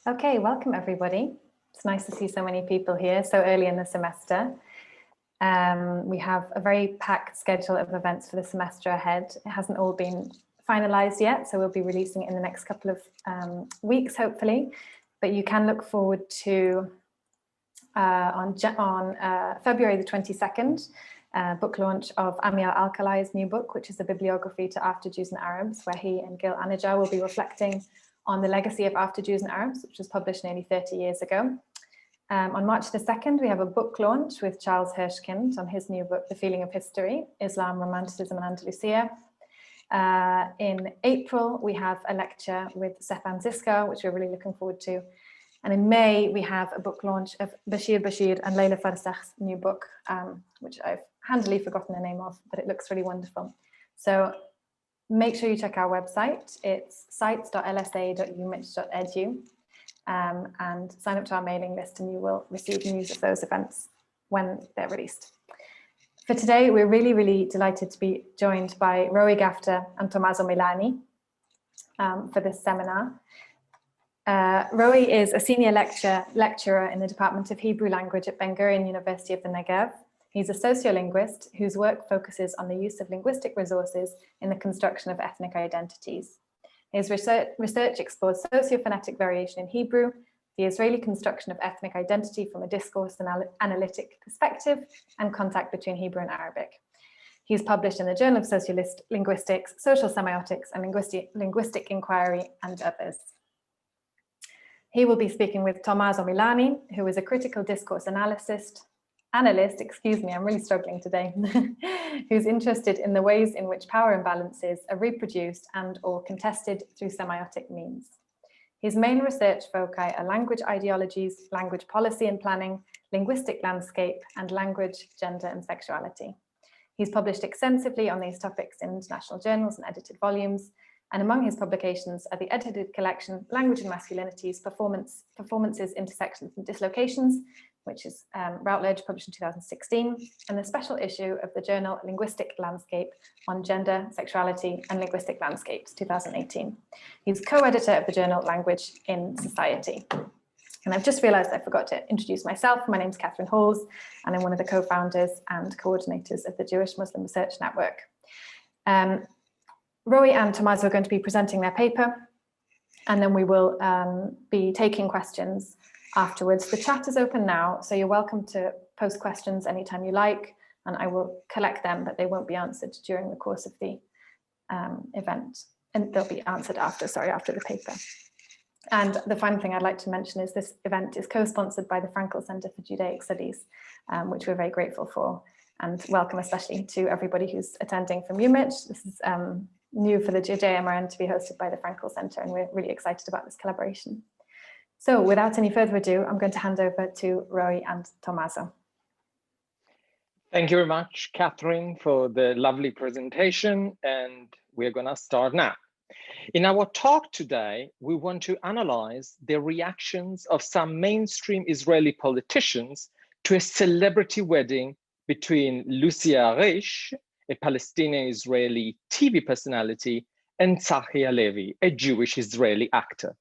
Okay, welcome everybody. It's nice to see so many people here so early in the semester. We have a very packed schedule of events for the semester ahead. It hasn't all been finalized yet, so we'll be releasing it in the next couple of weeks, hopefully. But you can look forward to, on February the 22nd, book launch of Amiel Alkalai's new book, which is a bibliography to After Jews and Arabs, where he and Gil Anajar will be reflecting on the legacy of After Jews and Arabs, which was published nearly 30 years ago. On March the 2nd, we have a book launch with Charles Hirschkind on his new book, The Feeling of History, Islam, Romanticism and Andalusia. In April, we have a lecture with Stefan Ziska, which we're really looking forward to. And in May, we have a book launch of Bashir Bashir and Leila Farsakh's new book, which I've handily forgotten the name of, but it looks really wonderful. So make sure you check our website. It's sites.lsa.umich.edu and sign up to our mailing list and you will receive news of those events when they're released. For today, we're really, really delighted to be joined by Roey, Gafter and Tommaso Milani for this seminar. Roey is a senior lecturer in the Department of Hebrew Language at Ben-Gurion University of the Negev. He's a sociolinguist whose work focuses on the use of linguistic resources in the construction of ethnic identities. His research explores socio-phonetic variation in Hebrew, the Israeli construction of ethnic identity from a discourse and analytic perspective, and contact between Hebrew and Arabic. He's published in the Journal of Sociolinguistics, Social Semiotics, and Linguistic Inquiry, and others. He will be speaking with Tommaso Milani, who is a critical discourse analyst, excuse me, I'm really struggling today, who's interested in the ways in which power imbalances are reproduced and or contested through semiotic means. His main research foci are language ideologies, language policy and planning, linguistic landscape, and language, gender, and sexuality. He's published extensively on these topics in international journals and edited volumes, and among his publications are the edited collection Language and Masculinities, Performances, Intersections and Dislocations, which is Routledge, published in 2016, and the special issue of the journal Linguistic Landscape on Gender, Sexuality and Linguistic Landscapes, 2018. He's co-editor of the journal Language in Society. And I've just realized I forgot to introduce myself. My name is Catherine Halls, and I'm one of the co-founders and coordinators of the Jewish Muslim Research Network. Roey and Tommaso are going to be presenting their paper, and then we will be taking questions afterwards. The chat is open now, so you're welcome to post questions anytime you like, and I will collect them, but they won't be answered during the course of the event, and they'll be answered after the paper. And the final thing I'd like to mention is this event is co-sponsored by the Frankel Center for Judaic Studies, which we're very grateful for, and welcome especially to everybody who's attending from UMich. This is new for the JMRN to be hosted by the Frankel Center, and we're really excited about this collaboration. So without any further ado, I'm going to hand over to Roey and Tommaso. Thank you very much, Catherine, for the lovely presentation, and we're going to start now. In our talk today, we want to analyze the reactions of some mainstream Israeli politicians to a celebrity wedding between Lucy Aharish, a Palestinian Israeli TV personality, and Tzahi Halevi, a Jewish Israeli actor.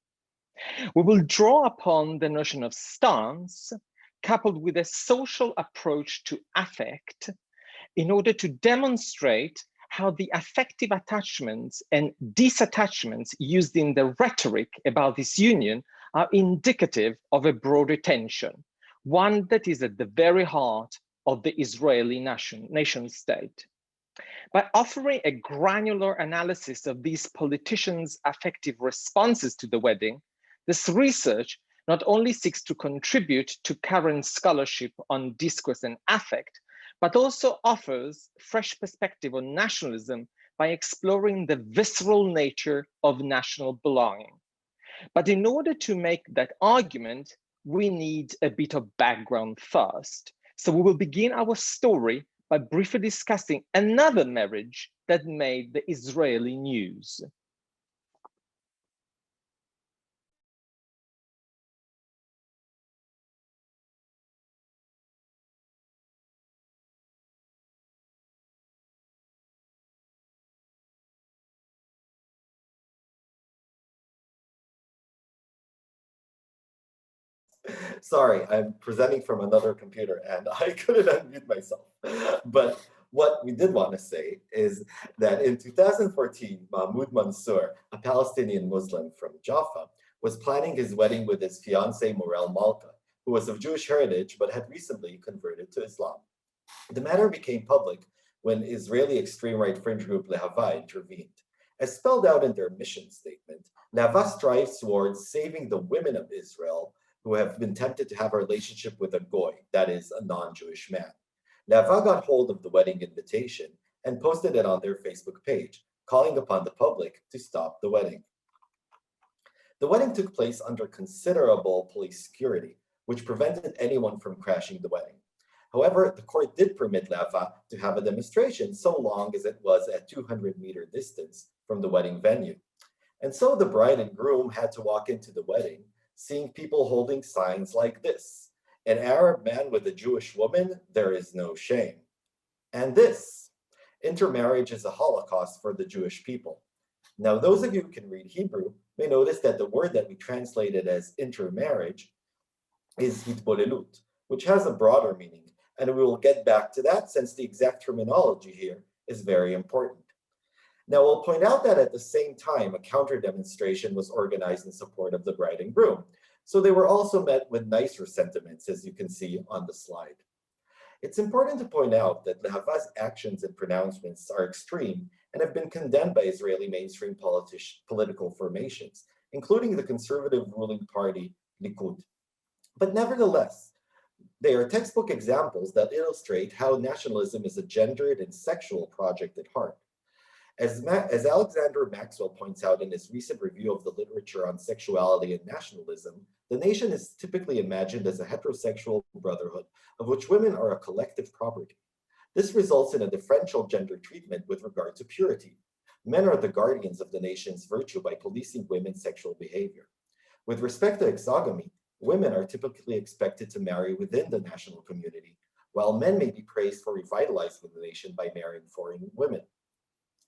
We will draw upon the notion of stance coupled with a social approach to affect in order to demonstrate how the affective attachments and disattachments used in the rhetoric about this union are indicative of a broader tension, one that is at the very heart of the Israeli nation state. By offering a granular analysis of these politicians' affective responses to the wedding, this research not only seeks to contribute to current scholarship on discourse and affect, but also offers fresh perspective on nationalism by exploring the visceral nature of national belonging. But in order to make that argument, we need a bit of background first. So we will begin our story by briefly discussing another marriage that made the Israeli news. Sorry, I'm presenting from another computer and I couldn't unmute myself. But what we did want to say is that in 2014, Mahmoud Mansour, a Palestinian Muslim from Jaffa, was planning his wedding with his fiancée Morel Malka, who was of Jewish heritage but had recently converted to Islam. The matter became public when Israeli extreme right fringe group Lehava intervened. As spelled out in their mission statement, Lehava strives towards saving the women of Israel who have been tempted to have a relationship with a goy, that is, a non-Jewish man. Lehava got hold of the wedding invitation and posted it on their Facebook page, calling upon the public to stop the wedding. The wedding took place under considerable police security, which prevented anyone from crashing the wedding. However, the court did permit Lehava to have a demonstration so long as it was at 200-meter distance from the wedding venue. And so the bride and groom had to walk into the wedding, seeing people holding signs like this: "An Arab man with a Jewish woman, there is no shame." And this: "Intermarriage is a Holocaust for the Jewish people." Now, those of you who can read Hebrew may notice that the word that we translated as intermarriage is hitbolelut, which has a broader meaning, and we will get back to that since the exact terminology here is very important. Now, we'll point out that at the same time, a counter demonstration was organized in support of the bride and groom. So they were also met with nicer sentiments, as you can see on the slide. It's important to point out that Lehava's actions and pronouncements are extreme and have been condemned by Israeli mainstream political formations, including the conservative ruling party Likud. But nevertheless, they are textbook examples that illustrate how nationalism is a gendered and sexual project at heart. As Alexander Maxwell points out in his recent review of the literature on sexuality and nationalism, the nation is typically imagined as a heterosexual brotherhood of which women are a collective property. This results in a differential gender treatment with regard to purity. Men are the guardians of the nation's virtue by policing women's sexual behavior. With respect to exogamy, women are typically expected to marry within the national community, while men may be praised for revitalizing the nation by marrying foreign women.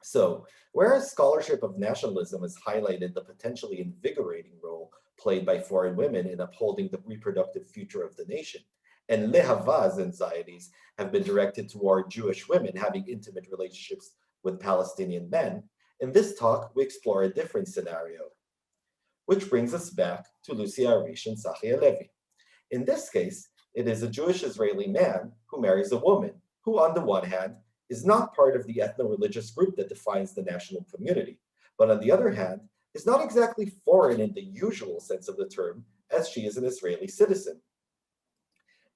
So, whereas scholarship of nationalism has highlighted the potentially invigorating role played by foreign women in upholding the reproductive future of the nation, and Lehava's anxieties have been directed toward Jewish women having intimate relationships with Palestinian men, in this talk we explore a different scenario. Which brings us back to Lucy Aharish and Tzahi Halevi. In this case, it is a Jewish Israeli man who marries a woman who, on the one hand, is not part of the ethno-religious group that defines the national community, but on the other hand, is not exactly foreign in the usual sense of the term, as she is an Israeli citizen.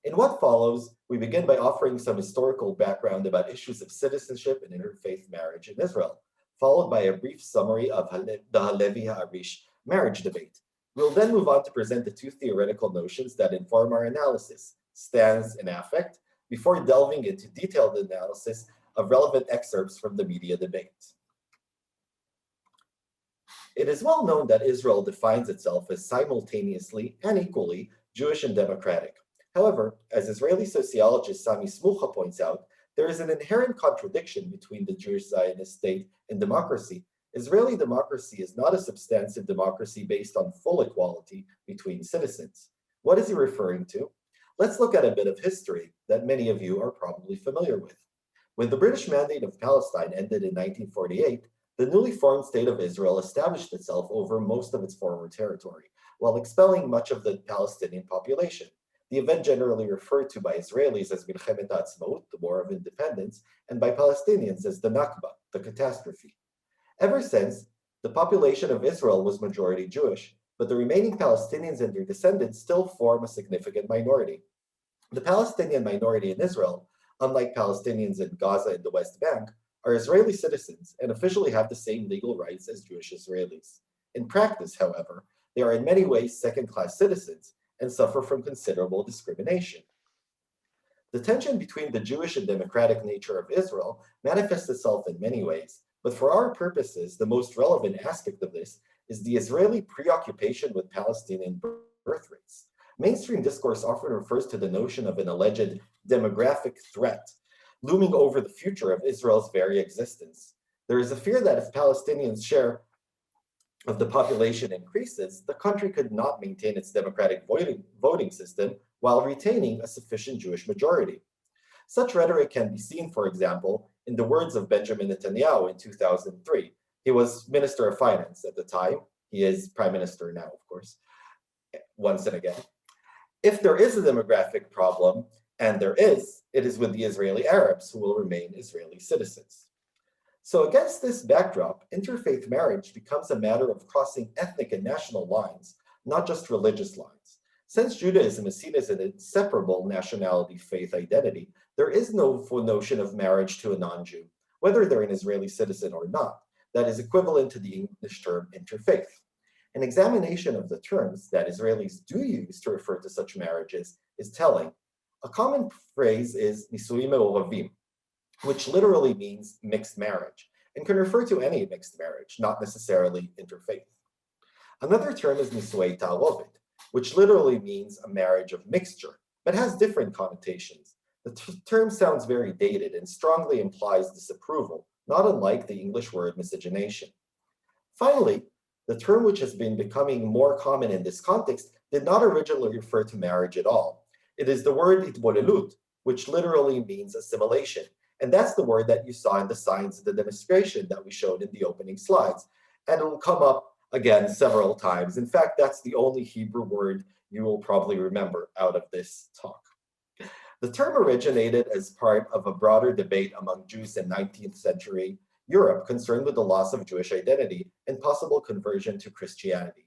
In what follows, we begin by offering some historical background about issues of citizenship and interfaith marriage in Israel, followed by a brief summary of the Halevi-Aharish marriage debate. We'll then move on to present the two theoretical notions that inform our analysis, stance and affect, before delving into detailed analysis of relevant excerpts from the media debate. It is well known that Israel defines itself as simultaneously and equally Jewish and democratic. However, as Israeli sociologist Sami Smucha points out, there is an inherent contradiction between the Jewish Zionist state and democracy. Israeli democracy is not a substantive democracy based on full equality between citizens. What is he referring to? Let's look at a bit of history that many of you are probably familiar with. When the British Mandate of Palestine ended in 1948, the newly formed state of Israel established itself over most of its former territory, while expelling much of the Palestinian population. The event generally referred to by Israelis as Milchemet HaAtzmaut, the War of Independence, and by Palestinians as the Nakba, the catastrophe. Ever since, the population of Israel was majority Jewish, but the remaining Palestinians and their descendants still form a significant minority. The Palestinian minority in Israel, unlike Palestinians in Gaza and the West Bank, are Israeli citizens and officially have the same legal rights as Jewish Israelis. In practice, however, they are in many ways second-class citizens and suffer from considerable discrimination. The tension between the Jewish and democratic nature of Israel manifests itself in many ways, but for our purposes, the most relevant aspect of this is the Israeli preoccupation with Palestinian birth rates. Mainstream discourse often refers to the notion of an alleged demographic threat looming over the future of Israel's very existence. There is a fear that if Palestinians share of the population increases, the country could not maintain its democratic voting system while retaining a sufficient Jewish majority. Such rhetoric can be seen, for example, in the words of Benjamin Netanyahu in 2003. He was Minister of Finance at the time. He is Prime Minister now, of course, once and again. If there is a demographic problem, and there is, it is with the Israeli Arabs who will remain Israeli citizens. So against this backdrop, interfaith marriage becomes a matter of crossing ethnic and national lines, not just religious lines. Since Judaism is seen as an inseparable nationality faith identity, there is no notion of marriage to a non-Jew, whether they're an Israeli citizen or not, that is equivalent to the English term interfaith. An examination of the terms that Israelis do use to refer to such marriages is telling. A common phrase is nisuim me'oravim, which literally means mixed marriage, and can refer to any mixed marriage, not necessarily interfaith. Another term is nisuei ta'arovet, which literally means a marriage of mixture, but has different connotations. The term sounds very dated and strongly implies disapproval, not unlike the English word miscegenation. Finally, the term which has been becoming more common in this context did not originally refer to marriage at all. It is the word itbolelut, which literally means assimilation. And that's the word that you saw in the signs of the demonstration that we showed in the opening slides. And it will come up again several times. In fact, that's the only Hebrew word you will probably remember out of this talk. The term originated as part of a broader debate among Jews in 19th century Europe concerned with the loss of Jewish identity and possible conversion to Christianity.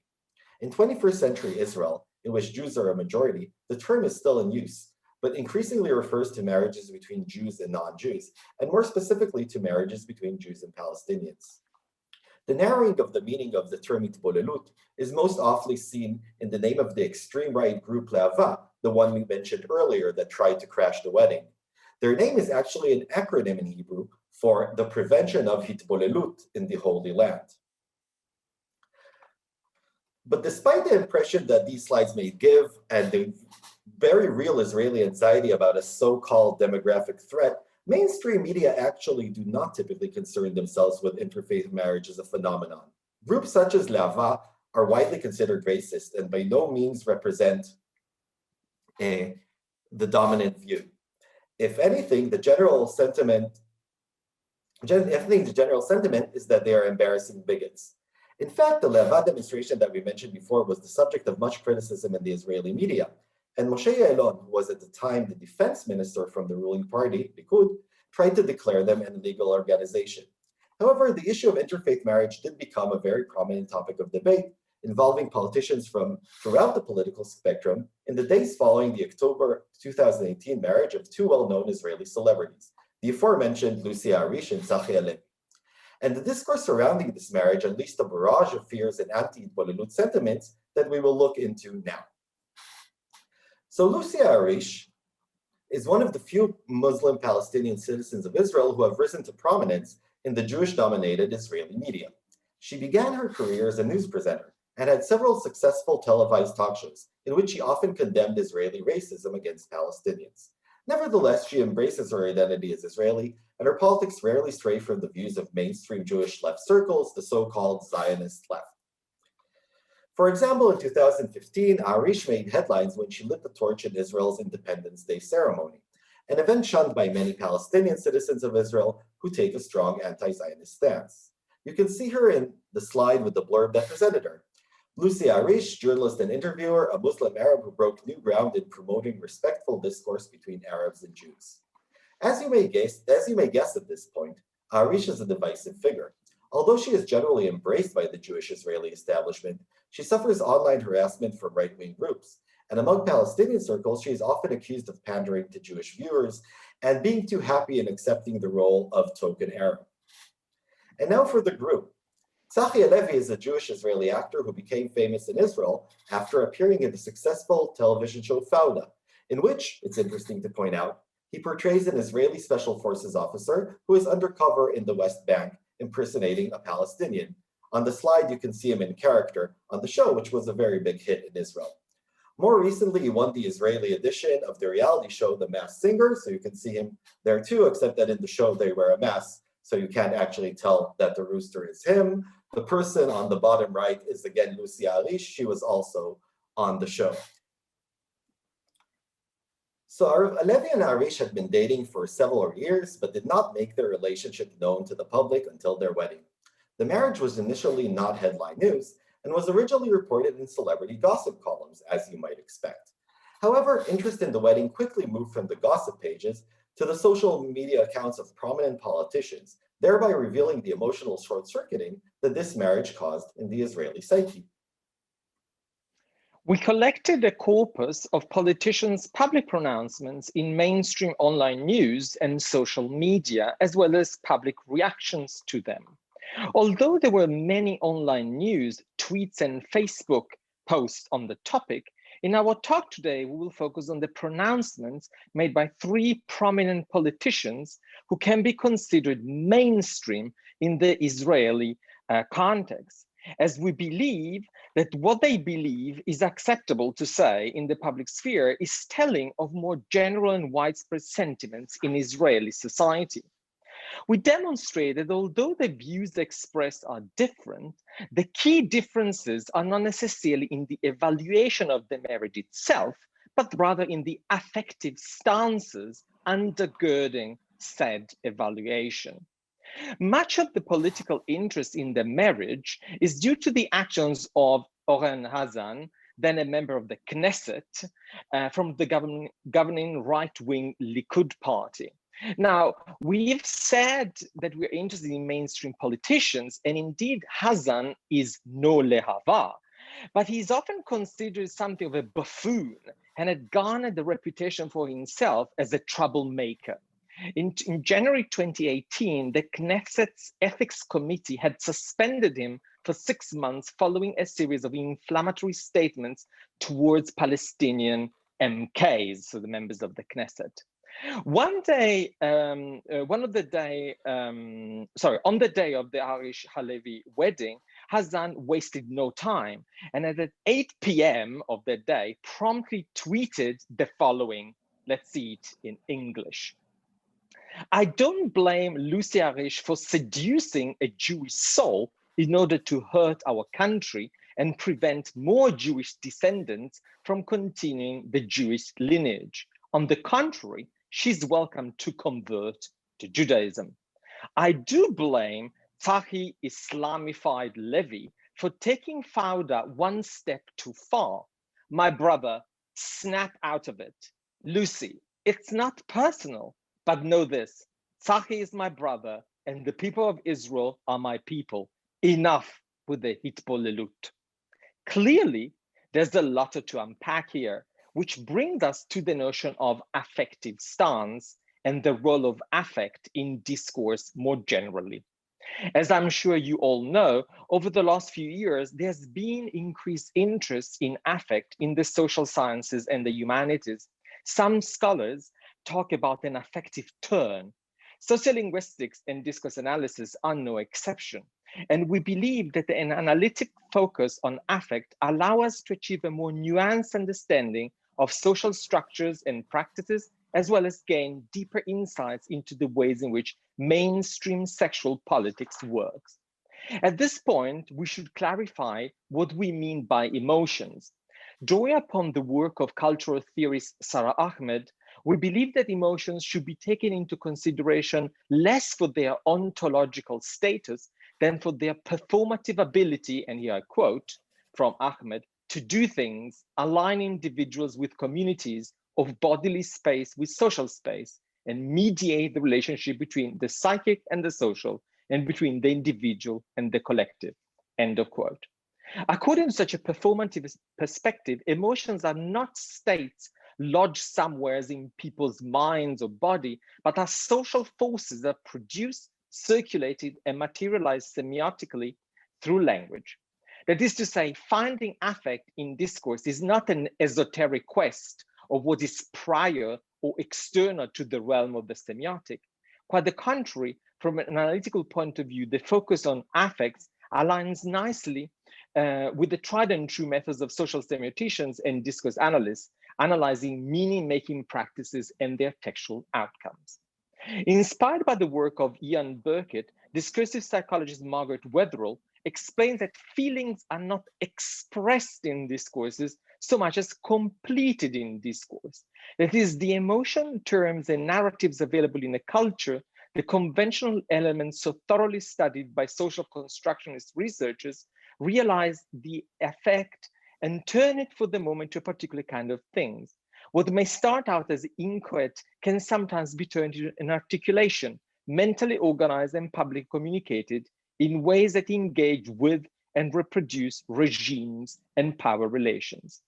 In 21st century Israel, in which Jews are a majority, the term is still in use, but increasingly refers to marriages between Jews and non-Jews, and more specifically to marriages between Jews and Palestinians. The narrowing of the meaning of the term itbolelut is most often seen in the name of the extreme right group Le'ava, the one we mentioned earlier that tried to crash the wedding. Their name is actually an acronym in Hebrew for the prevention of hitbolelut in the Holy Land. But despite the impression that these slides may give and the very real Israeli anxiety about a so-called demographic threat, mainstream media actually do not typically concern themselves with interfaith marriage as a phenomenon. Groups such as Le'ava are widely considered racist and by no means represent the dominant view. If anything, the general sentiment is that they are embarrassing bigots. In fact, the Le'ava demonstration that we mentioned before was the subject of much criticism in the Israeli media. And Moshe Ya'alon, who was at the time the defense minister from the ruling party, Likud, tried to declare them an illegal organization. However, the issue of interfaith marriage did become a very prominent topic of debate, involving politicians from throughout the political spectrum in the days following the October 2018 marriage of two well-known Israeli celebrities, the aforementioned Lucy Aharish and Tzahi Halevi. And the discourse surrounding this marriage unleashed a barrage of fears and anti-itbolelut sentiments that we will look into now. So Lucy Aharish is one of the few Muslim Palestinian citizens of Israel who have risen to prominence in the Jewish-dominated Israeli media. She began her career as a news presenter and had several successful televised talk shows in which she often condemned Israeli racism against Palestinians. Nevertheless, she embraces her identity as Israeli, and her politics rarely stray from the views of mainstream Jewish left circles, the so-called Zionist left. For example, in 2015, Aharish made headlines when she lit the torch in Israel's Independence Day ceremony, an event shunned by many Palestinian citizens of Israel who take a strong anti-Zionist stance. You can see her in the slide with the blurb that presented her. Lucy Aharish, journalist and interviewer, a Muslim Arab who broke new ground in promoting respectful discourse between Arabs and Jews. As you may guess at this point, Aharish is a divisive figure. Although she is generally embraced by the Jewish Israeli establishment, she suffers online harassment from right-wing groups. And among Palestinian circles, she is often accused of pandering to Jewish viewers and being too happy in accepting the role of token Arab. And now for the group. Tzahi Halevi is a Jewish Israeli actor who became famous in Israel after appearing in the successful television show Fauda, in which, it's interesting to point out, he portrays an Israeli special forces officer who is undercover in the West Bank, impersonating a Palestinian. On the slide, you can see him in character on the show, which was a very big hit in Israel. More recently, he won the Israeli edition of the reality show The Masked Singer, so you can see him there too, except that in the show they wear a mask, so you can't actually tell that the rooster is him. The person on the bottom right is again Lucy Aharish. She was also on the show. So Halevi and Aharish had been dating for several years, but did not make their relationship known to the public until their wedding. The marriage was initially not headline news and was originally reported in celebrity gossip columns, as you might expect. However, interest in the wedding quickly moved from the gossip pages to the social media accounts of prominent politicians, thereby revealing the emotional short-circuiting that this marriage caused in the Israeli psyche. We collected a corpus of politicians' public pronouncements in mainstream online news and social media, as well as public reactions to them. Although there were many online news, tweets, and Facebook posts on the topic, in our talk today, we will focus on the pronouncements made by three prominent politicians who can be considered mainstream in the Israeli context, as we believe that what they believe is acceptable to say in the public sphere is telling of more general and widespread sentiments in Israeli society. We demonstrate that although the views expressed are different, the key differences are not necessarily in the evaluation of the marriage itself, but rather in the affective stances undergirding said evaluation. Much of the political interest in the marriage is due to the actions of Oren Hazan, then a member of the Knesset, from the governing right-wing Likud party. Now, we've said that we're interested in mainstream politicians, and indeed Hazan is no lehava, but he's often considered something of a buffoon and had garnered the reputation for himself as a troublemaker. In January 2018, the Knesset's Ethics Committee had suspended him for 6 months following a series of inflammatory statements towards Palestinian MKs, so the members of the Knesset. On the day of the Aharish Halevi wedding, Hazan wasted no time, and at 8 p.m. of the day, promptly tweeted the following. Let's see it in English. I don't blame Lucy Aharish for seducing a Jewish soul in order to hurt our country and prevent more Jewish descendants from continuing the Jewish lineage. On the contrary, she's welcome to convert to Judaism. I do blame Tzahi Islamified Levi for taking Fauda one step too far. My brother, snap out of it. Lucy, it's not personal, but know this, Tzahi is my brother and the people of Israel are my people. Enough with the hitbolelut. Clearly, there's a lot to unpack here, which brings us to the notion of affective stance and the role of affect in discourse more generally. As I'm sure you all know, over the last few years, there's been increased interest in affect in the social sciences and the humanities. Some scholars talk about an affective turn. Sociolinguistics and discourse analysis are no exception. And we believe that an analytic focus on affect allows us to achieve a more nuanced understanding of social structures and practices, as well as gain deeper insights into the ways in which mainstream sexual politics works. At this point, we should clarify what we mean by emotions. Drawing upon the work of cultural theorist Sarah Ahmed, we believe that emotions should be taken into consideration less for their ontological status than for their performative ability, and here I quote from Ahmed, to do things, align individuals with communities of bodily space with social space, and mediate the relationship between the psychic and the social, and between the individual and the collective, end of quote. According to such a performative perspective, emotions are not states lodged somewhere in people's minds or body, but are social forces that produce, circulated, and materialized semiotically through language. That is to say, finding affect in discourse is not an esoteric quest of what is prior or external to the realm of the semiotic. Quite the contrary, from an analytical point of view, the focus on affects aligns nicely with the tried and true methods of social semioticians and discourse analysts, analyzing meaning-making practices and their textual outcomes. Inspired by the work of Ian Burkitt, discursive psychologist Margaret Wetherell explains that feelings are not expressed in discourses so much as completed in discourse. That is, the emotion, terms, and narratives available in a culture, the conventional elements so thoroughly studied by social constructionist researchers, realize the effect and turn it for the moment to a particular kind of things. What may start out as inchoate can sometimes be turned into an articulation, mentally organized and publicly communicated in ways that engage with and reproduce regimes and power relations.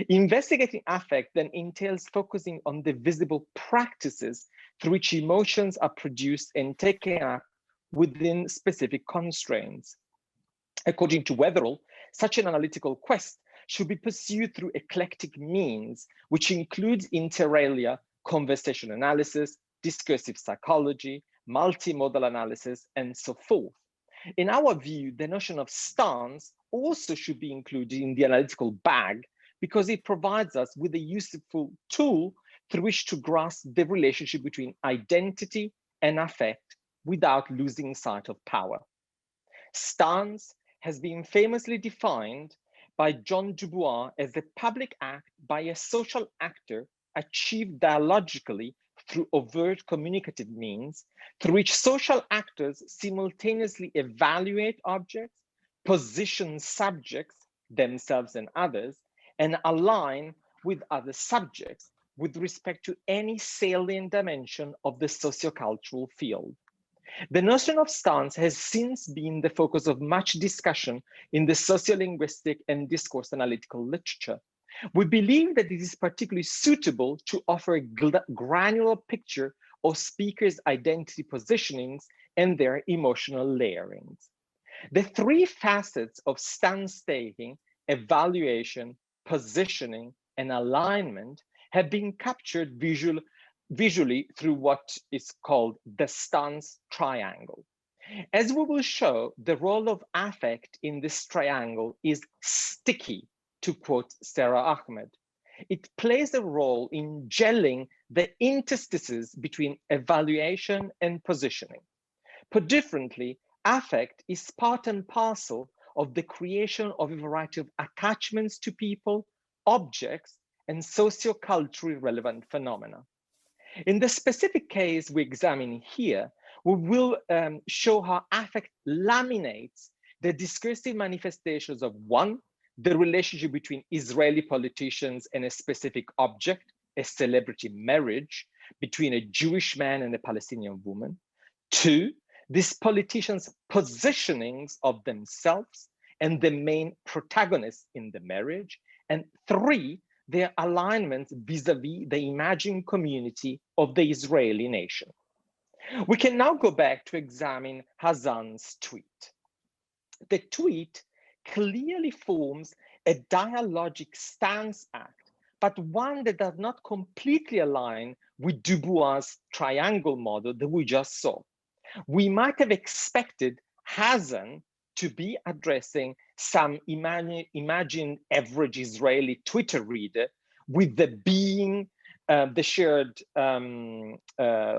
Investigating affect then entails focusing on the visible practices through which emotions are produced and taken up within specific constraints. According to Wetherell, such an analytical quest should be pursued through eclectic means, which includes inter alia conversation analysis, discursive psychology, multimodal analysis, and so forth. In our view, the notion of stance also should be included in the analytical bag because it provides us with a useful tool through which to grasp the relationship between identity and affect without losing sight of power. Stance has been famously defined by John Dubois as a public act by a social actor achieved dialogically through overt communicative means, through which social actors simultaneously evaluate objects, position subjects, themselves and others, and align with other subjects with respect to any salient dimension of the sociocultural field. The notion of stance has since been the focus of much discussion in the sociolinguistic and discourse analytical literature. We believe that it is particularly suitable to offer a granular picture of speakers' identity positionings and their emotional layerings. The three facets of stance taking, evaluation, positioning, and alignment have been captured visually through what is called the stance triangle. As we will show, the role of affect in this triangle is sticky, to quote Sarah Ahmed. It plays a role in gelling the interstices between evaluation and positioning. Put differently, affect is part and parcel of the creation of a variety of attachments to people, objects, and socioculturally relevant phenomena. In the specific case we examine here, we will show how affect laminates the discursive manifestations of one, the relationship between Israeli politicians and a specific object, a celebrity marriage between a Jewish man and a Palestinian woman. Two, these politicians' positionings of themselves and the main protagonists in the marriage. And three, their alignments vis-à-vis the imagined community of the Israeli nation. We can now go back to examine Hassan's tweet. The tweet clearly forms a dialogic stance act, but one that does not completely align with Dubois' triangle model that we just saw. We might have expected Hassan to be addressing some imagined average Israeli Twitter reader with the being the shared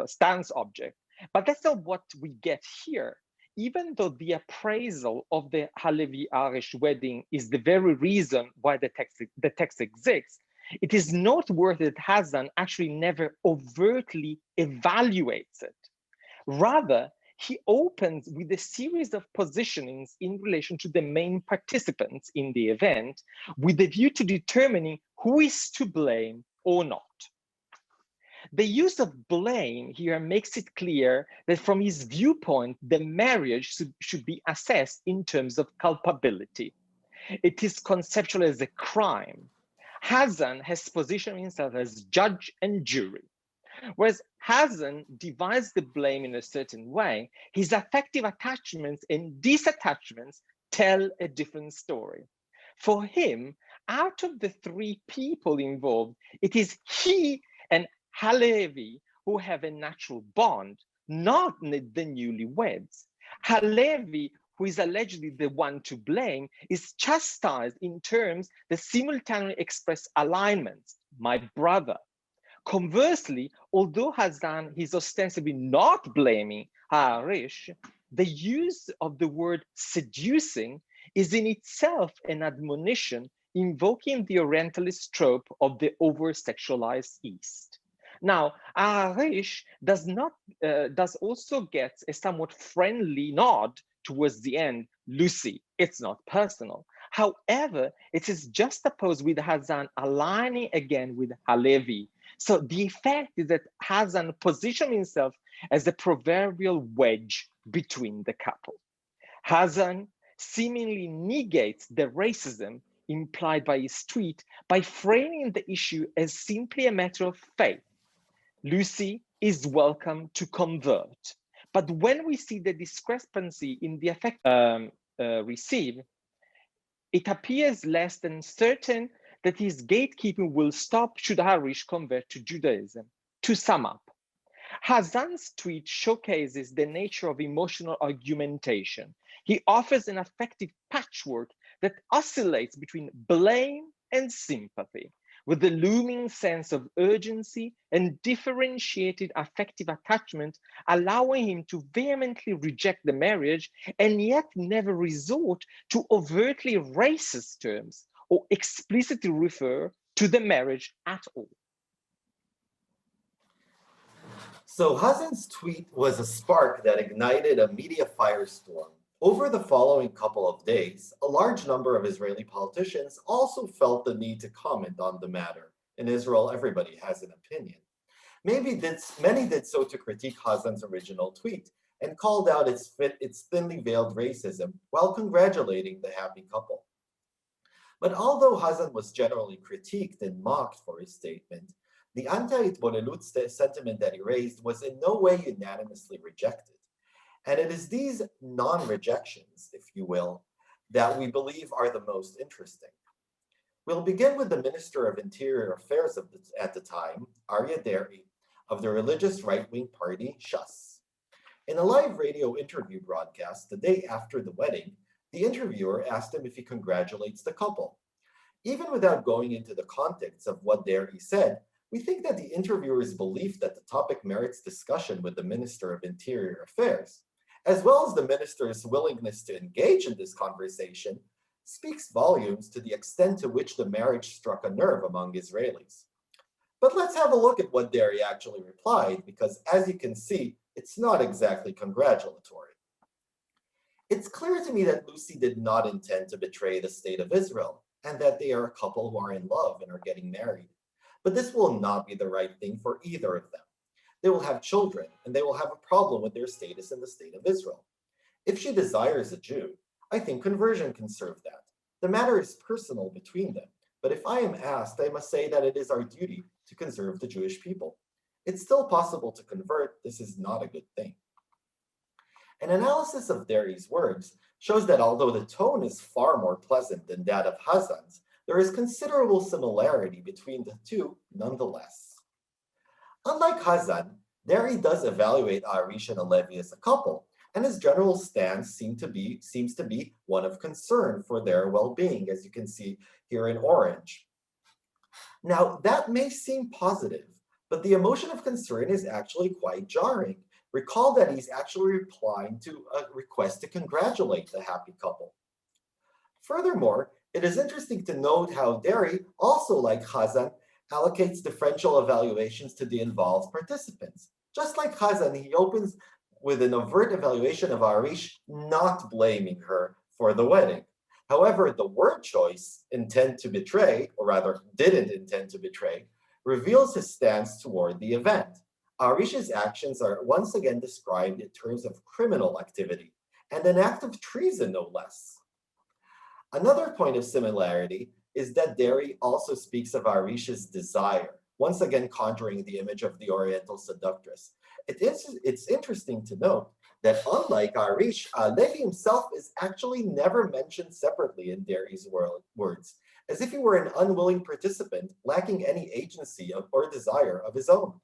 stance object. But that's not what we get here. Even though the appraisal of the Halevi-Aharish wedding is the very reason why the text exists, it is noteworthy that Hassan actually never overtly evaluates it. Rather, he opens with a series of positionings in relation to the main participants in the event with a view to determining who is to blame or not. The use of blame here makes it clear that from his viewpoint, the marriage should be assessed in terms of culpability. It is conceptual as a crime. Hassan has positioned himself as judge and jury. Whereas Hassan divides the blame in a certain way, his affective attachments and disattachments tell a different story. For him, out of the three people involved, it is he and Halevi who have a natural bond, not the newlyweds. Halevi, who is allegedly the one to blame, is chastised in terms that simultaneously express alignments, my brother. Conversely, although Hassan is ostensibly not blaming Aharish, the use of the word seducing is in itself an admonition invoking the Orientalist trope of the over-sexualized East. Now, Aharish does also get a somewhat friendly nod towards the end. Lucy, it's not personal. However, it is juxtaposed with Hazan aligning again with Halevi. So the effect is that Hazan positions himself as a proverbial wedge between the couple. Hazan seemingly negates the racism implied by his tweet by framing the issue as simply a matter of faith. Lucy is welcome to convert. But when we see the discrepancy in the effect received, it appears less than certain that his gatekeeping will stop should Aharish convert to Judaism. To sum up, Hazan's tweet showcases the nature of emotional argumentation. He offers an affective patchwork that oscillates between blame and sympathy, with the looming sense of urgency and differentiated affective attachment, allowing him to vehemently reject the marriage and yet never resort to overtly racist terms or explicitly refer to the marriage at all. So Hazan's tweet was a spark that ignited a media firestorm. Over the following couple of days, a large number of Israeli politicians also felt the need to comment on the matter. In Israel, everybody has an opinion. Many did so to critique Hazan's original tweet and called out its thinly veiled racism while congratulating the happy couple. But although Hazan was generally critiqued and mocked for his statement, the anti-Itbolelut sentiment that he raised was in no way unanimously rejected. And it is these non-rejections, if you will, that we believe are the most interesting. We'll begin with the Minister of Interior Affairs at the time, Aryeh Deri, of the religious right-wing party Shas. In a live radio interview broadcast the day after the wedding, the interviewer asked him if he congratulates the couple. Even without going into the context of what Deri said, we think that the interviewer's belief that the topic merits discussion with the Minister of Interior Affairs, as well as the minister's willingness to engage in this conversation, speaks volumes to the extent to which the marriage struck a nerve among Israelis. But let's have a look at what Deri actually replied, because as you can see, it's not exactly congratulatory. It's clear to me that Lucy did not intend to betray the state of Israel, and that they are a couple who are in love and are getting married. But this will not be the right thing for either of them. They will have children, and they will have a problem with their status in the state of Israel. If she desires a Jew, I think conversion can serve that. The matter is personal between them, but if I am asked, I must say that it is our duty to conserve the Jewish people. It's still possible to convert. This is not a good thing. An analysis of Deri's words shows that although the tone is far more pleasant than that of Hazan's, there is considerable similarity between the two nonetheless. Unlike Hazan, Deri does evaluate Aharish and Halevi as a couple, and his general stance seems to be one of concern for their well-being, as you can see here in orange. Now, that may seem positive, but the emotion of concern is actually quite jarring. Recall that he's actually replying to a request to congratulate the happy couple. Furthermore, it is interesting to note how Deri, also like Hazan, allocates differential evaluations to the involved participants. Just like Hazan, he opens with an overt evaluation of Aharish, not blaming her for the wedding. However, the word choice, intent to betray, or rather didn't intend to betray, reveals his stance toward the event. Aharish's actions are once again described in terms of criminal activity, and an act of treason no less. Another point of similarity is that Deri also speaks of Aharish's desire, once again conjuring the image of the Oriental seductress. It's interesting to note that unlike Aharish, Halevi himself is actually never mentioned separately in Deri's words, as if he were an unwilling participant lacking any agency or desire of his own.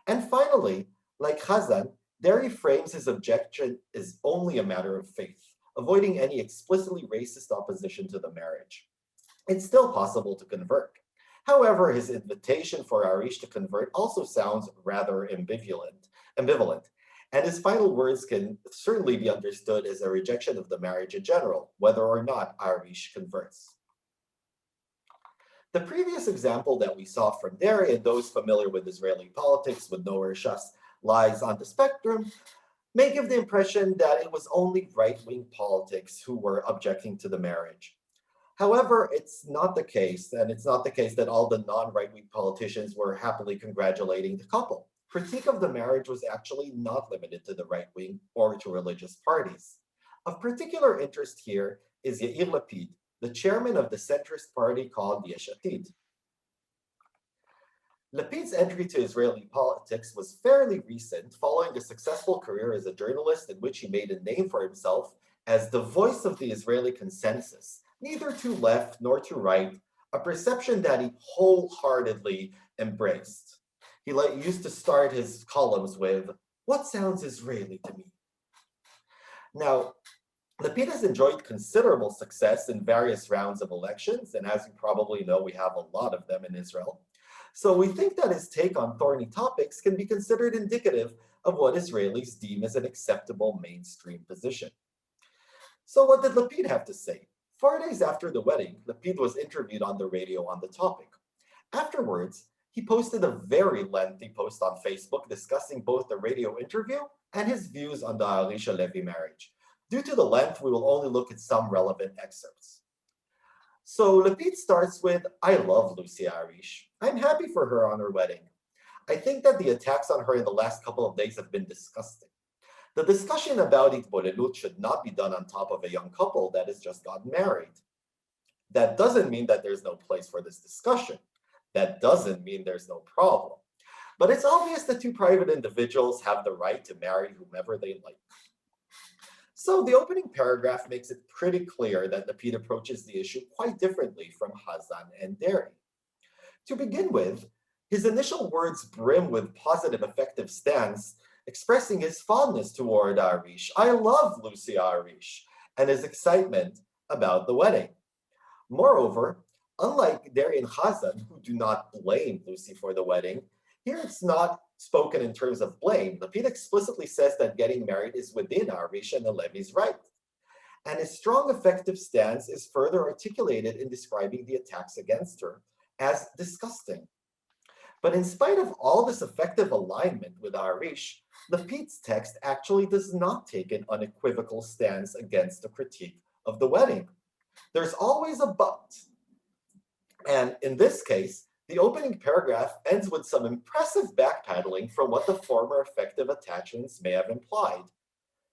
And finally, like Hazan, Deri frames his objection as only a matter of faith, avoiding any explicitly racist opposition to the marriage. It's still possible to convert. However, his invitation for Aharish to convert also sounds rather ambivalent, And his final words can certainly be understood as a rejection of the marriage in general, whether or not Aharish converts. The previous example that we saw from Derry, and those familiar with Israeli politics would know where Shas lies on the spectrum, may give the impression that it was only right-wing politics who were objecting to the marriage. However, it's not the case, and it's not the case that all the non-right-wing politicians were happily congratulating the couple. Critique of the marriage was actually not limited to the right wing or to religious parties. Of particular interest here is Yair Lapid, the chairman of the centrist party called Yesh Atid. Lapid's entry to Israeli politics was fairly recent, following a successful career as a journalist in which he made a name for himself as the voice of the Israeli consensus, neither too left nor too right, a perception that he wholeheartedly embraced. He used to start his columns with, "What sounds Israeli to me?" Now, Lapid has enjoyed considerable success in various rounds of elections, and as you probably know, we have a lot of them in Israel. So we think that his take on thorny topics can be considered indicative of what Israelis deem as an acceptable mainstream position. So what did Lapid have to say? 4 days after the wedding, Lapid was interviewed on the radio on the topic. Afterwards, he posted a very lengthy post on Facebook discussing both the radio interview and his views on the Tzahi Halevi marriage. Due to the length, we will only look at some relevant excerpts. So Lapid starts with, "I love Lucy Aharish. I'm happy for her on her wedding. I think that the attacks on her in the last couple of days have been disgusting. The discussion about hitbolelut should not be done on top of a young couple that has just gotten married. That doesn't mean that there's no place for this discussion. That doesn't mean there's no problem. But it's obvious that two private individuals have the right to marry whomever they like." So the opening paragraph makes it pretty clear that Lapid approaches the issue quite differently from Hazan and Derry. To begin with, his initial words brim with positive affective stance, expressing his fondness toward Aharish. "I love Lucy Aharish," and his excitement about the wedding. Moreover, unlike Derry and Hazan, who do not blame Lucy for the wedding, here it's not spoken in terms of blame. Lapid explicitly says that getting married is within Aharish and Halevi's right. And his strong affective stance is further articulated in describing the attacks against her as disgusting. But in spite of all this affective alignment with Aharish, Lapid's text actually does not take an unequivocal stance against the critique of the wedding. There's always a but. And in this case, the opening paragraph ends with some impressive backpedaling from what the former affective attachments may have implied.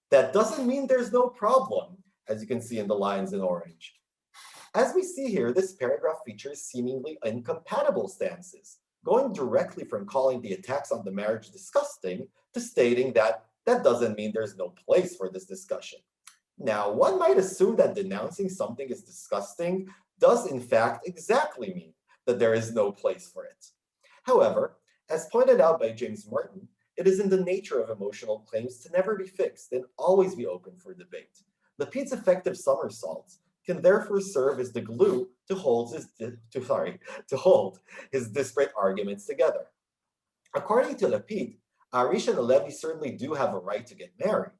That doesn't mean there's no problem, as you can see in the lines in orange. As we see here, this paragraph features seemingly incompatible stances, going directly from calling the attacks on the marriage disgusting to stating that that doesn't mean there's no place for this discussion. Now, one might assume that denouncing something as disgusting does in fact exactly mean that there is no place for it. However, as pointed out by James Martin, it is in the nature of emotional claims to never be fixed and always be open for debate. Lapid's affective somersaults can therefore serve as the glue to hold his disparate arguments together. According to Lapid, Aharish and Halevi certainly do have a right to get married,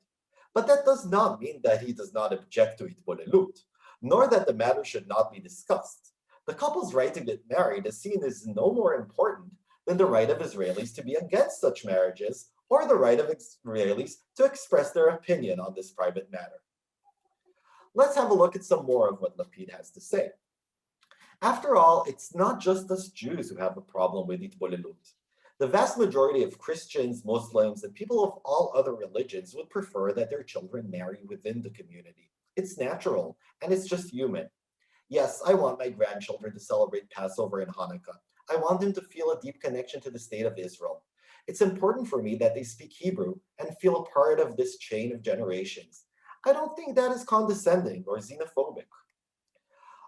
but that does not mean that he does not object to hitbolelut, nor that the matter should not be discussed. The couple's right to get married is seen as no more important than the right of Israelis to be against such marriages or the right of Israelis to express their opinion on this private matter. Let's have a look at some more of what Lapid has to say. After all, it's not just us Jews who have a problem with hitbolelut. The vast majority of Christians, Muslims, and people of all other religions would prefer that their children marry within the community. It's natural, and it's just human. Yes, I want my grandchildren to celebrate Passover and Hanukkah. I want them to feel a deep connection to the state of Israel. It's important for me that they speak Hebrew and feel a part of this chain of generations. I don't think that is condescending or xenophobic.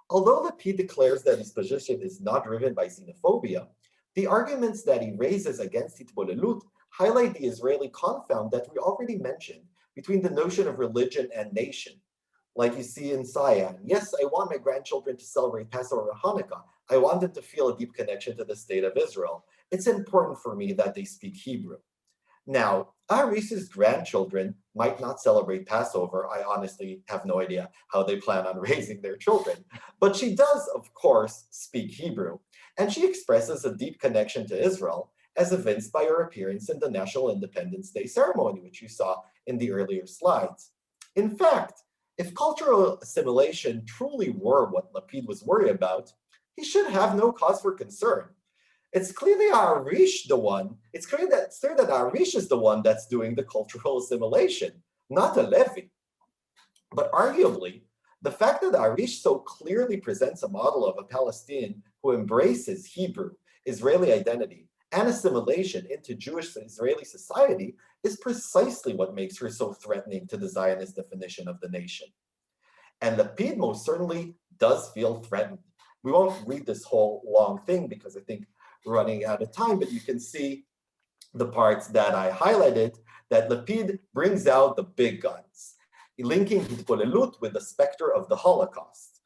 Although Lapid declares that his position is not driven by xenophobia, the arguments that he raises against hitbolelut highlight the Israeli confound that we already mentioned between the notion of religion and nation. Like you see in Tshai, yes, I want my grandchildren to celebrate Passover and Hanukkah. I want them to feel a deep connection to the state of Israel. It's important for me that they speak Hebrew. Now, Aharish's grandchildren might not celebrate Passover. I honestly have no idea how they plan on raising their children. But she does, of course, speak Hebrew, and she expresses a deep connection to Israel, as evinced by her appearance in the National Independence Day ceremony, which you saw in the earlier slides. In fact, if cultural assimilation truly were what Lapid was worried about, he should have no cause for concern. It's clearly Aharish the one, it's clear that Aharish is the one that's doing the cultural assimilation, not Halevi. But arguably, the fact that Aharish so clearly presents a model of a Palestinian who embraces Hebrew, Israeli identity, and assimilation into Jewish Israeli society is precisely what makes her so threatening to the Zionist definition of the nation. And Lapid most certainly does feel threatened. We won't read this whole long thing because I think we're running out of time, but you can see the parts that I highlighted that Lapid brings out the big guns, linking Hitbolelut with the specter of the Holocaust.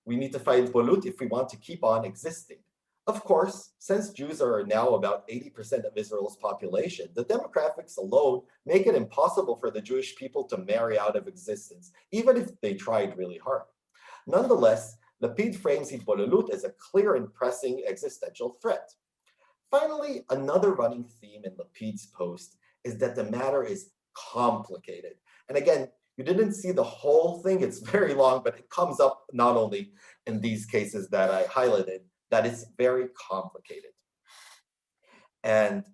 We need to fight Hitbolelut if we want to keep on existing. Of course, since Jews are now about 80% of Israel's population, the demographics alone make it impossible for the Jewish people to marry out of existence, even if they tried really hard. Nonetheless, Lapid frames Hitbolelut as a clear and pressing existential threat. Finally, another running theme in Lapid's post is that the matter is complicated. And again, you didn't see the whole thing, it's very long, but it comes up not only in these cases that I highlighted, that it's very complicated. And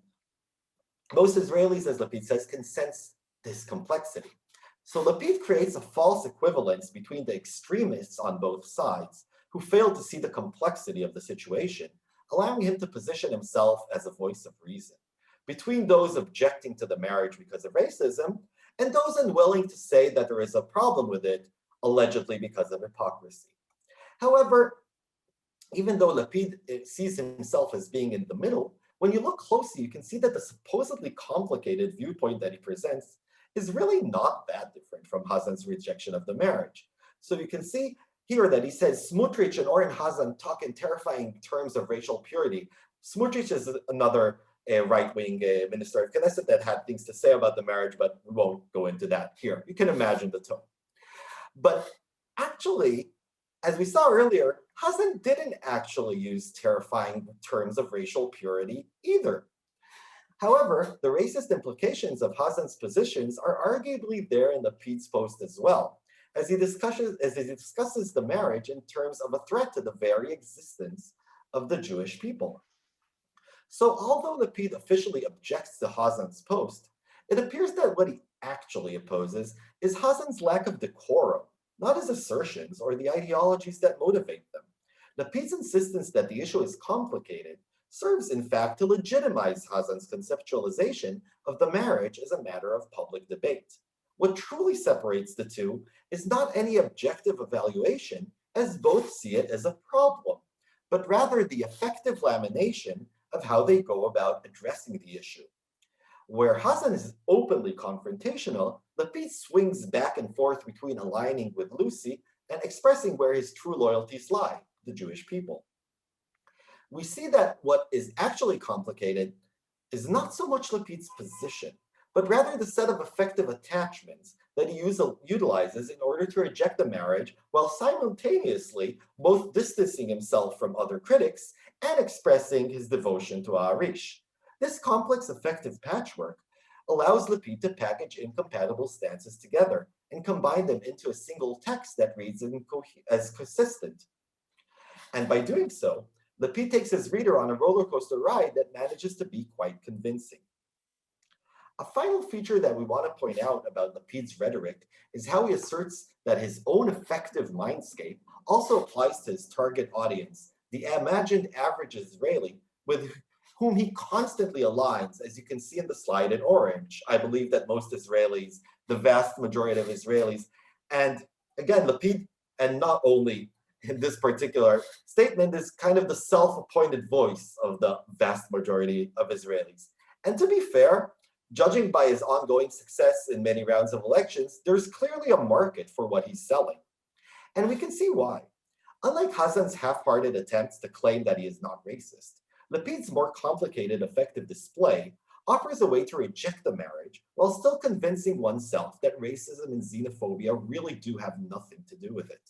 most Israelis, as Lapid says, can sense this complexity. So Lapid creates a false equivalence between the extremists on both sides who fail to see the complexity of the situation, allowing him to position himself as a voice of reason, between those objecting to the marriage because of racism and those unwilling to say that there is a problem with it, allegedly because of hypocrisy. However, even though Lapid sees himself as being in the middle, when you look closely, you can see that the supposedly complicated viewpoint that he presents is really not that different from Hazan's rejection of the marriage. So you can see here that he says, Smotrich and Oren Hazan talk in terrifying terms of racial purity. Smotrich is another right-wing minister of Knesset that had things to say about the marriage, but we won't go into that here. You can imagine the tone. But actually, as we saw earlier, Hazan didn't actually use terrifying terms of racial purity either. However, the racist implications of Hazan's positions are arguably there in Lapid's post as well, as he discusses the marriage in terms of a threat to the very existence of the Jewish people. So although Lapid officially objects to Hazan's post, it appears that what he actually opposes is Hazan's lack of decorum, not his assertions or the ideologies that motivate them. Lapid's insistence that the issue is complicated serves, in fact, to legitimize Hazan's conceptualization of the marriage as a matter of public debate. What truly separates the two is not any objective evaluation, as both see it as a problem, but rather the effective lamination of how they go about addressing the issue. Where Hazan is openly confrontational, Lapid swings back and forth between aligning with Lucy and expressing where his true loyalties lie, the Jewish people. We see that what is actually complicated is not so much Lapid's position, but rather the set of effective attachments that he utilizes in order to reject the marriage while simultaneously both distancing himself from other critics and expressing his devotion to Aharish. This complex effective patchwork allows Lapid to package incompatible stances together and combine them into a single text that reads as consistent. And by doing so, Lapid takes his reader on a roller coaster ride that manages to be quite convincing. A final feature that we want to point out about Lapid's rhetoric is how he asserts that his own effective mindscape also applies to his target audience, the imagined average Israeli, with whom he constantly aligns, as you can see in the slide in orange. I believe that most Israelis, the vast majority of Israelis, and again, Lapid, and not only in this particular statement, is kind of the self-appointed voice of the vast majority of Israelis. And to be fair, judging by his ongoing success in many rounds of elections, there's clearly a market for what he's selling. And we can see why. Unlike Hazan's half-hearted attempts to claim that he is not racist, Lapid's more complicated effective display offers a way to reject the marriage while still convincing oneself that racism and xenophobia really do have nothing to do with it.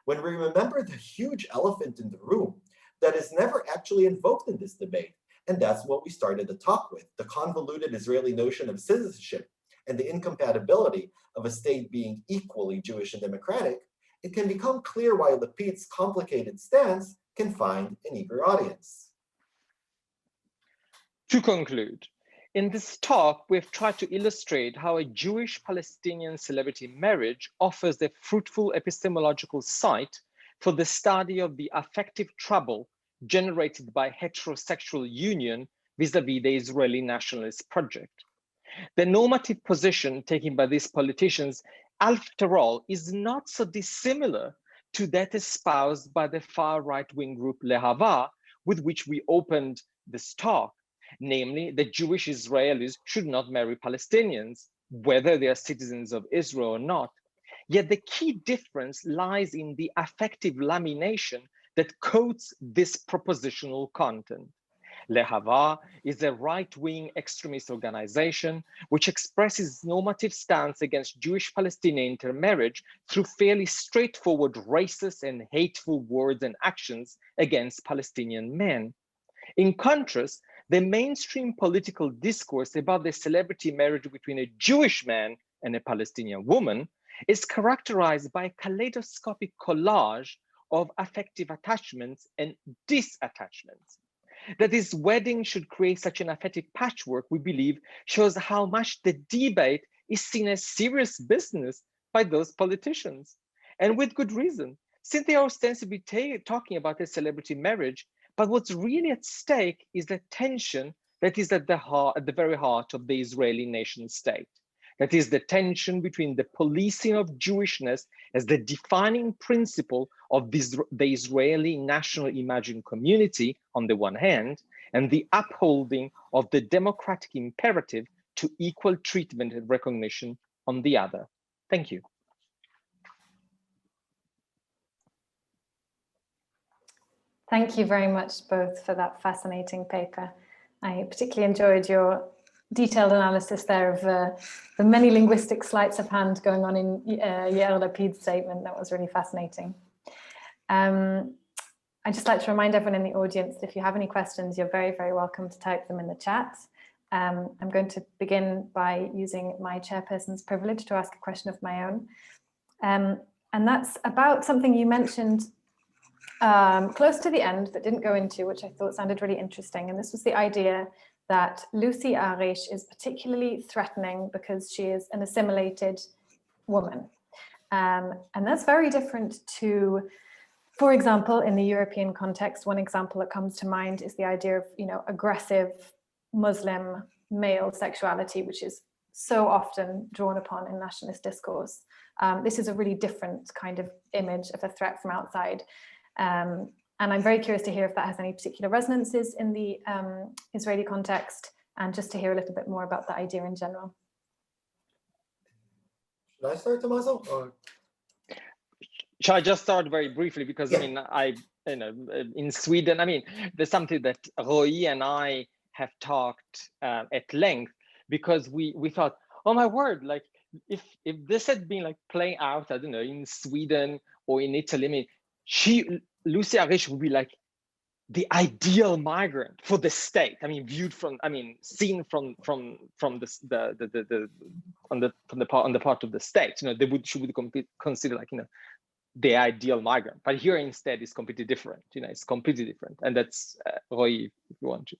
When we remember the huge elephant in the room that is never actually invoked in this debate, and that's what we started the talk with, the convoluted Israeli notion of citizenship and the incompatibility of a state being equally Jewish and democratic, it can become clear why Lapid's complicated stance can find an eager audience. To conclude, in this talk, we've tried to illustrate how a Jewish-Palestinian celebrity marriage offers a fruitful epistemological site for the study of the affective trouble generated by heterosexual union vis-à-vis the Israeli nationalist project. The normative position taken by these politicians, after all, is not so dissimilar to that espoused by the far right-wing group Lehava, with which we opened this talk, namely that Jewish Israelis should not marry Palestinians, whether they are citizens of Israel or not. Yet the key difference lies in the affective lamination that coats this propositional content. Lehava is a right-wing extremist organization which expresses its normative stance against Jewish-Palestinian intermarriage through fairly straightforward racist and hateful words and actions against Palestinian men. In contrast, the mainstream political discourse about the celebrity marriage between a Jewish man and a Palestinian woman is characterized by a kaleidoscopic collage of affective attachments and disattachments. That this wedding should create such an affective patchwork, we believe, shows how much the debate is seen as serious business by those politicians. And with good reason, since they are ostensibly talking about a celebrity marriage, but what's really at stake is the tension that is at the very heart of the Israeli nation state. That is the tension between the policing of Jewishness as the defining principle of the Israeli national imagined community on the one hand, and the upholding of the democratic imperative to equal treatment and recognition on the other. Thank you. Thank you very much both for that fascinating paper. I particularly enjoyed your detailed analysis there of the many linguistic sleights of hand going on in Yair Lapid's statement. That was really fascinating. I'd just like to remind everyone in the audience that if you have any questions, you're very, very welcome to type them in the chat. I'm going to begin by using my chairperson's privilege to ask a question of my own. And that's about something you mentioned close to the end that didn't go into, which I thought sounded really interesting. And this was the idea that Lucy Aharish is particularly threatening because she is an assimilated woman. And that's very different to, for example, in the European context, one example that comes to mind is the idea of, aggressive Muslim male sexuality, which is so often drawn upon in nationalist discourse. This is a really different kind of image of a threat from outside. And I'm very curious to hear if that has any particular resonances in the Israeli context, and just to hear a little bit more about the idea in general. Should I start, Tommaso? Or? Shall I just start very briefly? Because yeah. In Sweden, there's something that Roey and I have talked at length, because we thought, oh my word, like if this had been like playing out, I don't know, in Sweden or in Italy, Lucy Aharish would be like the ideal migrant for the state. Viewed from, seen from the part of the state. She would consider like the ideal migrant. But here instead is completely different. It's completely different, and that's Roey, if you want to.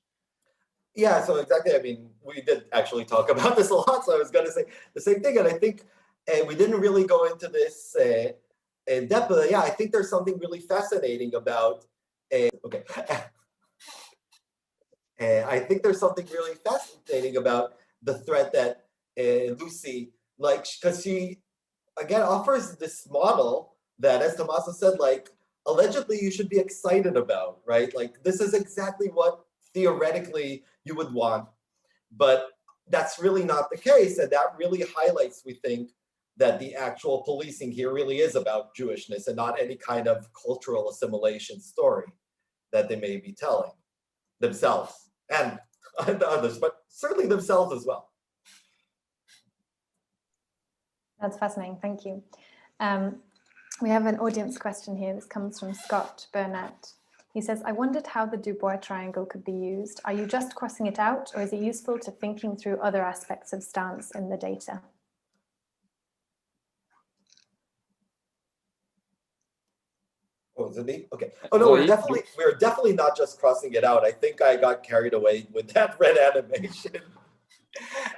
Yeah. So exactly. We did actually talk about this a lot. So I was going to say the same thing, and I think we didn't really go into this. In depth, but yeah, I think there's something really fascinating about. I think there's something really fascinating about the threat that Lucy, because she again offers this model that, as Tommaso said, allegedly you should be excited about, right? Like this is exactly what theoretically you would want, but that's really not the case, and that really highlights, we think, that the actual policing here really is about Jewishness and not any kind of cultural assimilation story that they may be telling themselves and and others, but certainly themselves as well. That's fascinating, thank you. We have an audience question here. This comes from Scott Burnett. He says, I wondered how the Du Bois triangle could be used. Are you just crossing it out, or is it useful to thinking through other aspects of stance in the data? Oh, is it me? Okay. Oh no, we're definitely not just crossing it out. I think I got carried away with that red animation,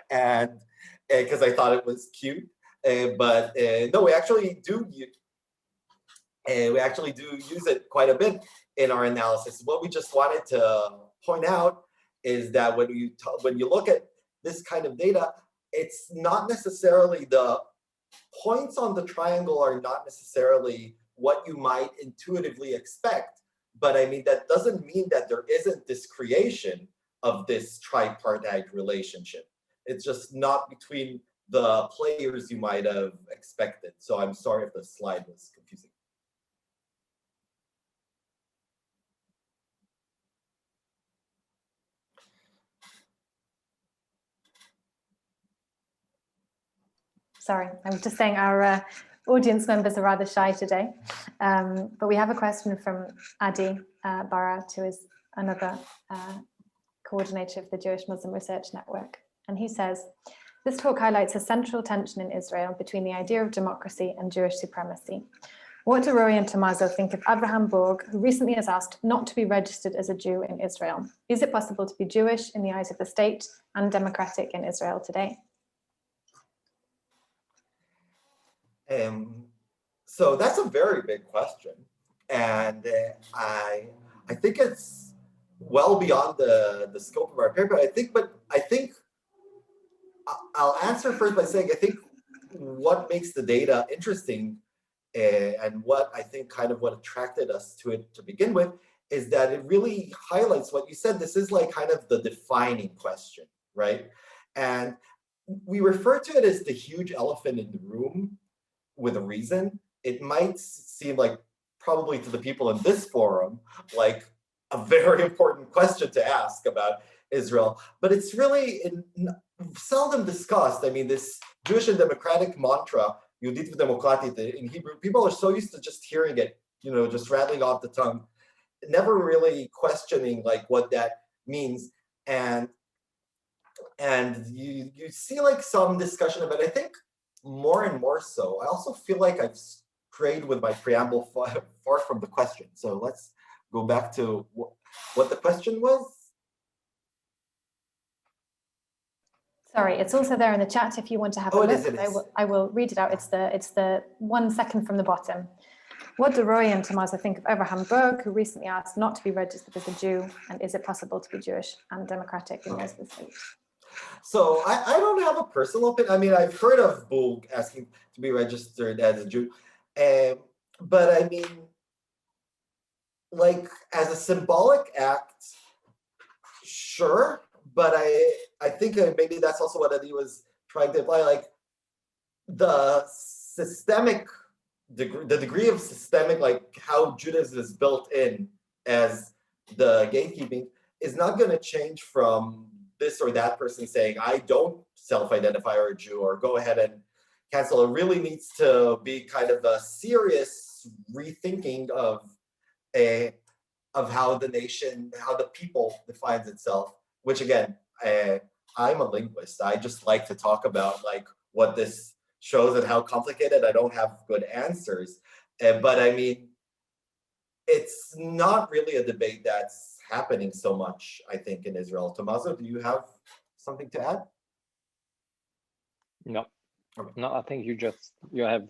and because I thought it was cute. But no, we actually do use it quite a bit in our analysis. What we just wanted to point out is that when you look at this kind of data, it's not necessarily the points on the triangle are not necessarily what you might intuitively expect. But I mean, that doesn't mean that there isn't this creation of this tripartite relationship. It's just not between the players you might have expected. So I'm sorry if the slide was confusing. Sorry, I was just saying our audience members are rather shy today, but we have a question from Adi Barat, who is another coordinator of the Jewish Muslim Research Network. And he says, this talk highlights a central tension in Israel between the idea of democracy and Jewish supremacy. What do Roey and Tommaso think of Abraham Borg, who recently has asked not to be registered as a Jew in Israel? Is it possible to be Jewish in the eyes of the state and democratic in Israel today? So that's a very big question, and I think it's well beyond the scope of our paper. I think I'll answer first by saying I think what makes the data interesting and what I think kind of what attracted us to it to begin with is that it really highlights what you said. This is like kind of the defining question, right? And we refer to it as the huge elephant in the room with a reason. It might seem like probably to the people in this forum like a very important question to ask about Israel, but it's really seldom discussed. I mean, this Jewish and democratic mantra, Yehudit v'Demokratit in Hebrew, people are so used to just hearing it, just rattling off the tongue, never really questioning like what that means. And you see like some discussion about it. I think more and more so. I also feel like I've strayed with my preamble far from the question. So let's go back to what the question was. Sorry, it's also there in the chat if you want to have a look. I will read it out. It's the 1 second from the bottom. What do Roey and Tommaso think of Abraham Berg, who recently asked not to be registered as a Jew, and is it possible to be Jewish and democratic in the eyes of the state? So I don't have a personal opinion. I mean, I've heard of Berg asking to be registered as a Jew, but I mean, like as a symbolic act, sure. But I think maybe that's also what Adi was trying to imply, like the degree of systemic, like how Judaism is built in as the gatekeeping is not going to change from this or that person saying, I don't self-identify or a Jew, or go ahead and cancel. It really needs to be kind of a serious rethinking of how the nation, how the people defines itself, which again, I'm a linguist. I just like to talk about like what this shows and how complicated. I don't have good answers. But I mean, it's not really a debate that's happening so much, I think, in Israel. Tommaso, do you have something to add? No, no, I think you have.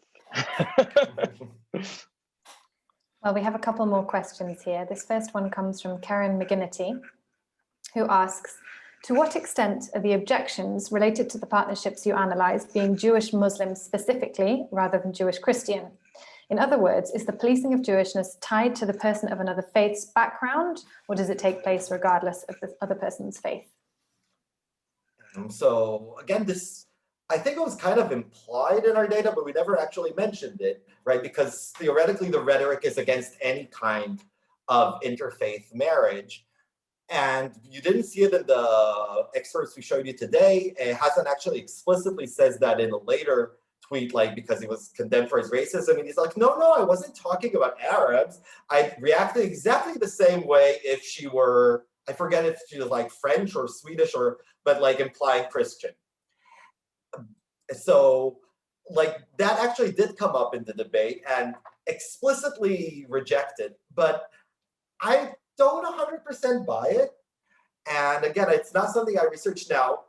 Well, we have a couple more questions here. This first one comes from Karen McGinnity, who asks, to what extent are the objections related to the partnerships you analyze being Jewish Muslim specifically rather than Jewish Christian? In other words, is the policing of Jewishness tied to the person of another faith's background, or does it take place regardless of the other person's faith? So again, I think it was kind of implied in our data, but we never actually mentioned it, right? Because theoretically, the rhetoric is against any kind of interfaith marriage. And you didn't see it in the excerpts we showed you today. Hassan actually explicitly says that in a later tweet, like, because he was condemned for his racism. And he's like, no, I wasn't talking about Arabs. I reacted exactly the same way if she were, I forget if she was like French or Swedish but like implying Christian. So like that actually did come up in the debate and explicitly rejected, but I don't 100% buy it. And again, it's not something I researched now.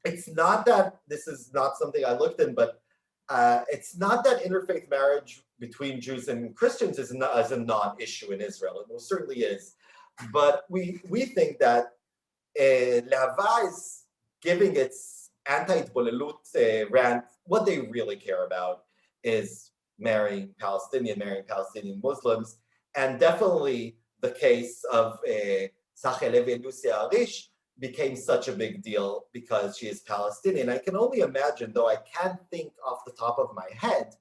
It's not that this is not something I looked in, but it's not that interfaith marriage between Jews and Christians is a non-issue in Israel. It most certainly is. But we think that Lehava is giving its anti-Itbolelut rant. What they really care about is marrying Palestinian Muslims. And definitely the case of Tzahi Halevi and Lucy Aharish became such a big deal because she is Palestinian. I can only imagine, though I can't think off the top of my head,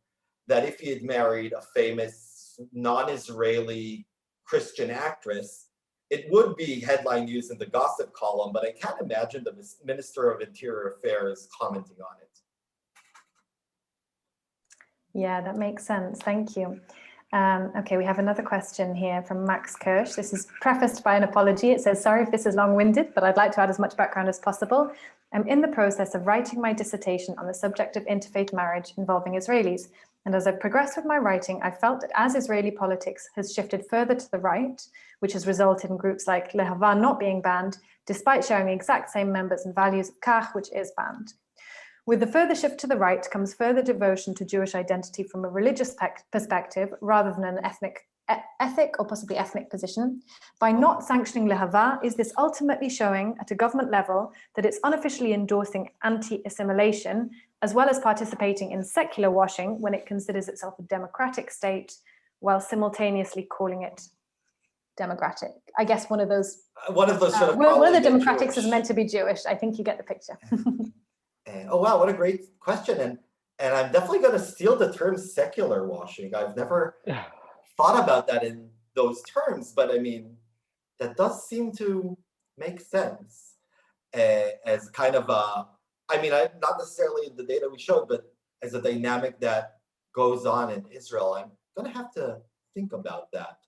that if he had married a famous non-Israeli Christian actress, it would be headline news in the gossip column, but I can't imagine the Minister of Interior Affairs commenting on it. Yeah, that makes sense. Thank you. Okay, we have another question here from Max Kirsch. This is prefaced by an apology. It says, sorry if this is long-winded, but I'd like to add as much background as possible. I'm in the process of writing my dissertation on the subject of interfaith marriage involving Israelis. And as I've progressed with my writing, I felt that as Israeli politics has shifted further to the right, which has resulted in groups like Lehava not being banned, despite sharing the exact same members and values of Kach, which is banned. With the further shift to the right comes further devotion to Jewish identity from a religious perspective rather than an ethic or possibly ethnic position. By not sanctioning Lehava, is this ultimately showing at a government level that it's unofficially endorsing anti-assimilation as well as participating in secular washing when it considers itself a democratic state while simultaneously calling it democratic? I guess one of those one of the democratics is meant to be Jewish. I think you get the picture. Oh wow, what a great question. And I'm definitely going to steal the term secular washing. I've never thought about that in those terms, but I mean, that does seem to make sense as kind of a, I mean, not necessarily the data we showed, but as a dynamic that goes on in Israel. I'm going to have to think about that.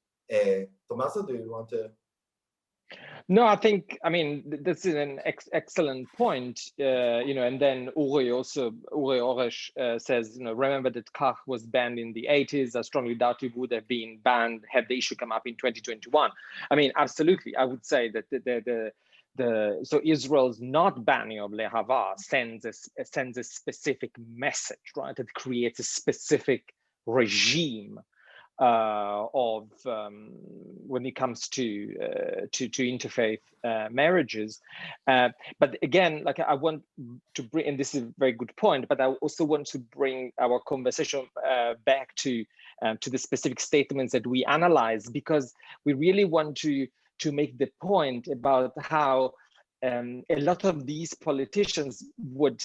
Tommaso, do you want to? No, I think, I mean, this is an excellent point, and then Roey Aharish says, remember that Kach was banned in the 80s. I strongly doubt it would have been banned had the issue come up in 2021. I mean, absolutely. I would say that so Israel's not banning of Lehava sends a specific message, right? It creates a specific regime of when it comes to interfaith marriages, but again, like I want to bring, and this is a very good point, but I also want to bring our conversation back to the specific statements that we analyze, because we really want to make the point about how a lot of these politicians would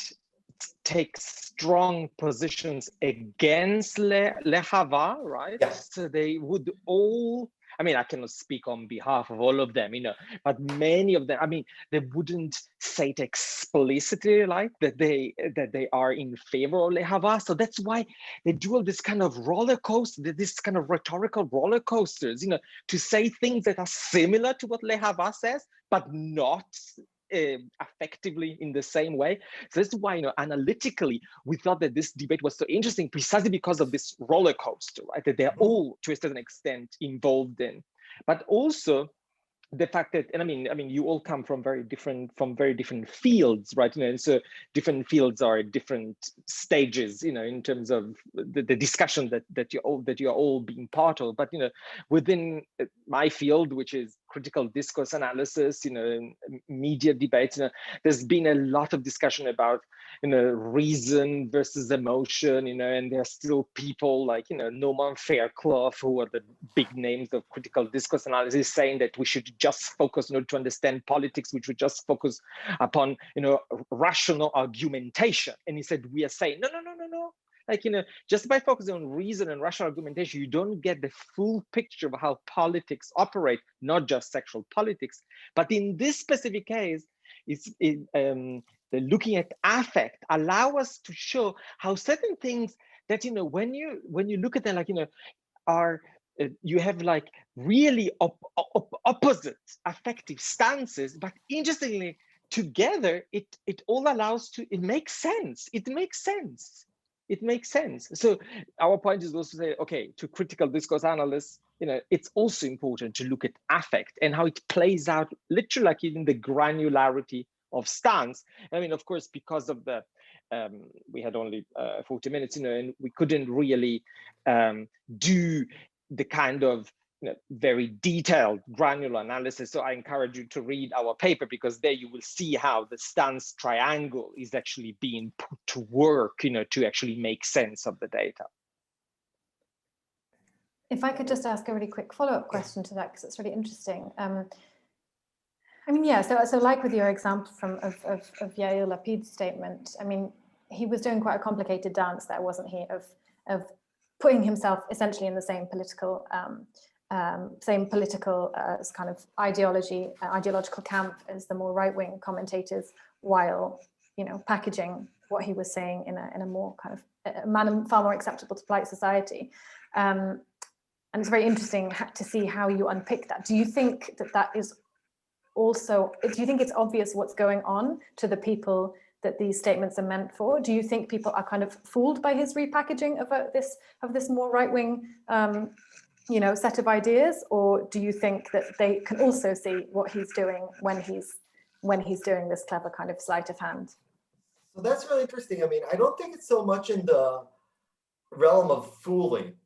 take strong positions against Lehava, right? Yeah. So they would all, I mean, I cannot speak on behalf of all of them, but many of them, I mean, they wouldn't say it explicitly, like that they are in favor of Lehava. So that's why they do all this kind of roller coaster, this kind of rhetorical roller coasters, to say things that are similar to what Lehava says, but not effectively in the same way. So that's why, analytically, we thought that this debate was so interesting precisely because of this roller coaster, right? That they're all, to a certain extent, involved in. But also the fact that, and I mean, you all come from very different fields, right? And so different fields are at different stages, in terms of the discussion that you're all being part of. But within my field, which is critical discourse analysis, media debates, there's been a lot of discussion about, reason versus emotion, and there's still people like, Norman Fairclough, who are the big names of critical discourse analysis, saying that we should just focus, to understand politics, which would just focus upon, rational argumentation. And he said, we are saying, no. like, just by focusing on reason and rational argumentation, you don't get the full picture of how politics operate, not just sexual politics. But in this specific case, the looking at affect allow us to show how certain things that, when you look at them, like, are you have like really opposite affective stances, but interestingly together it all allows to, it makes sense. So our point is also to say, okay, to critical discourse analysts, it's also important to look at affect and how it plays out literally like in the granularity of stance. I mean, of course, because of the we had only 40 minutes, and we couldn't really do the kind of very detailed granular analysis. So I encourage you to read our paper, because there you will see how the stance triangle is actually being put to work, to actually make sense of the data. If I could just ask a really quick follow-up question to that, because it's really interesting. I mean, yeah, so like with your example of Yair Lapid's statement, I mean, he was doing quite a complicated dance there, wasn't he, of putting himself essentially in the same political kind of ideological camp as the more right-wing commentators, while packaging what he was saying in a more kind of a manner far more acceptable to polite society. And it's very interesting to see how you unpick that. Do you think that is also, do you think it's obvious what's going on to the people that these statements are meant for? Do you think people are kind of fooled by his repackaging of this more right-wing set of ideas, or do you think that they can also see what he's doing when he's doing this clever kind of sleight of hand? So that's really interesting. I mean, I don't think it's so much in the realm of fooling,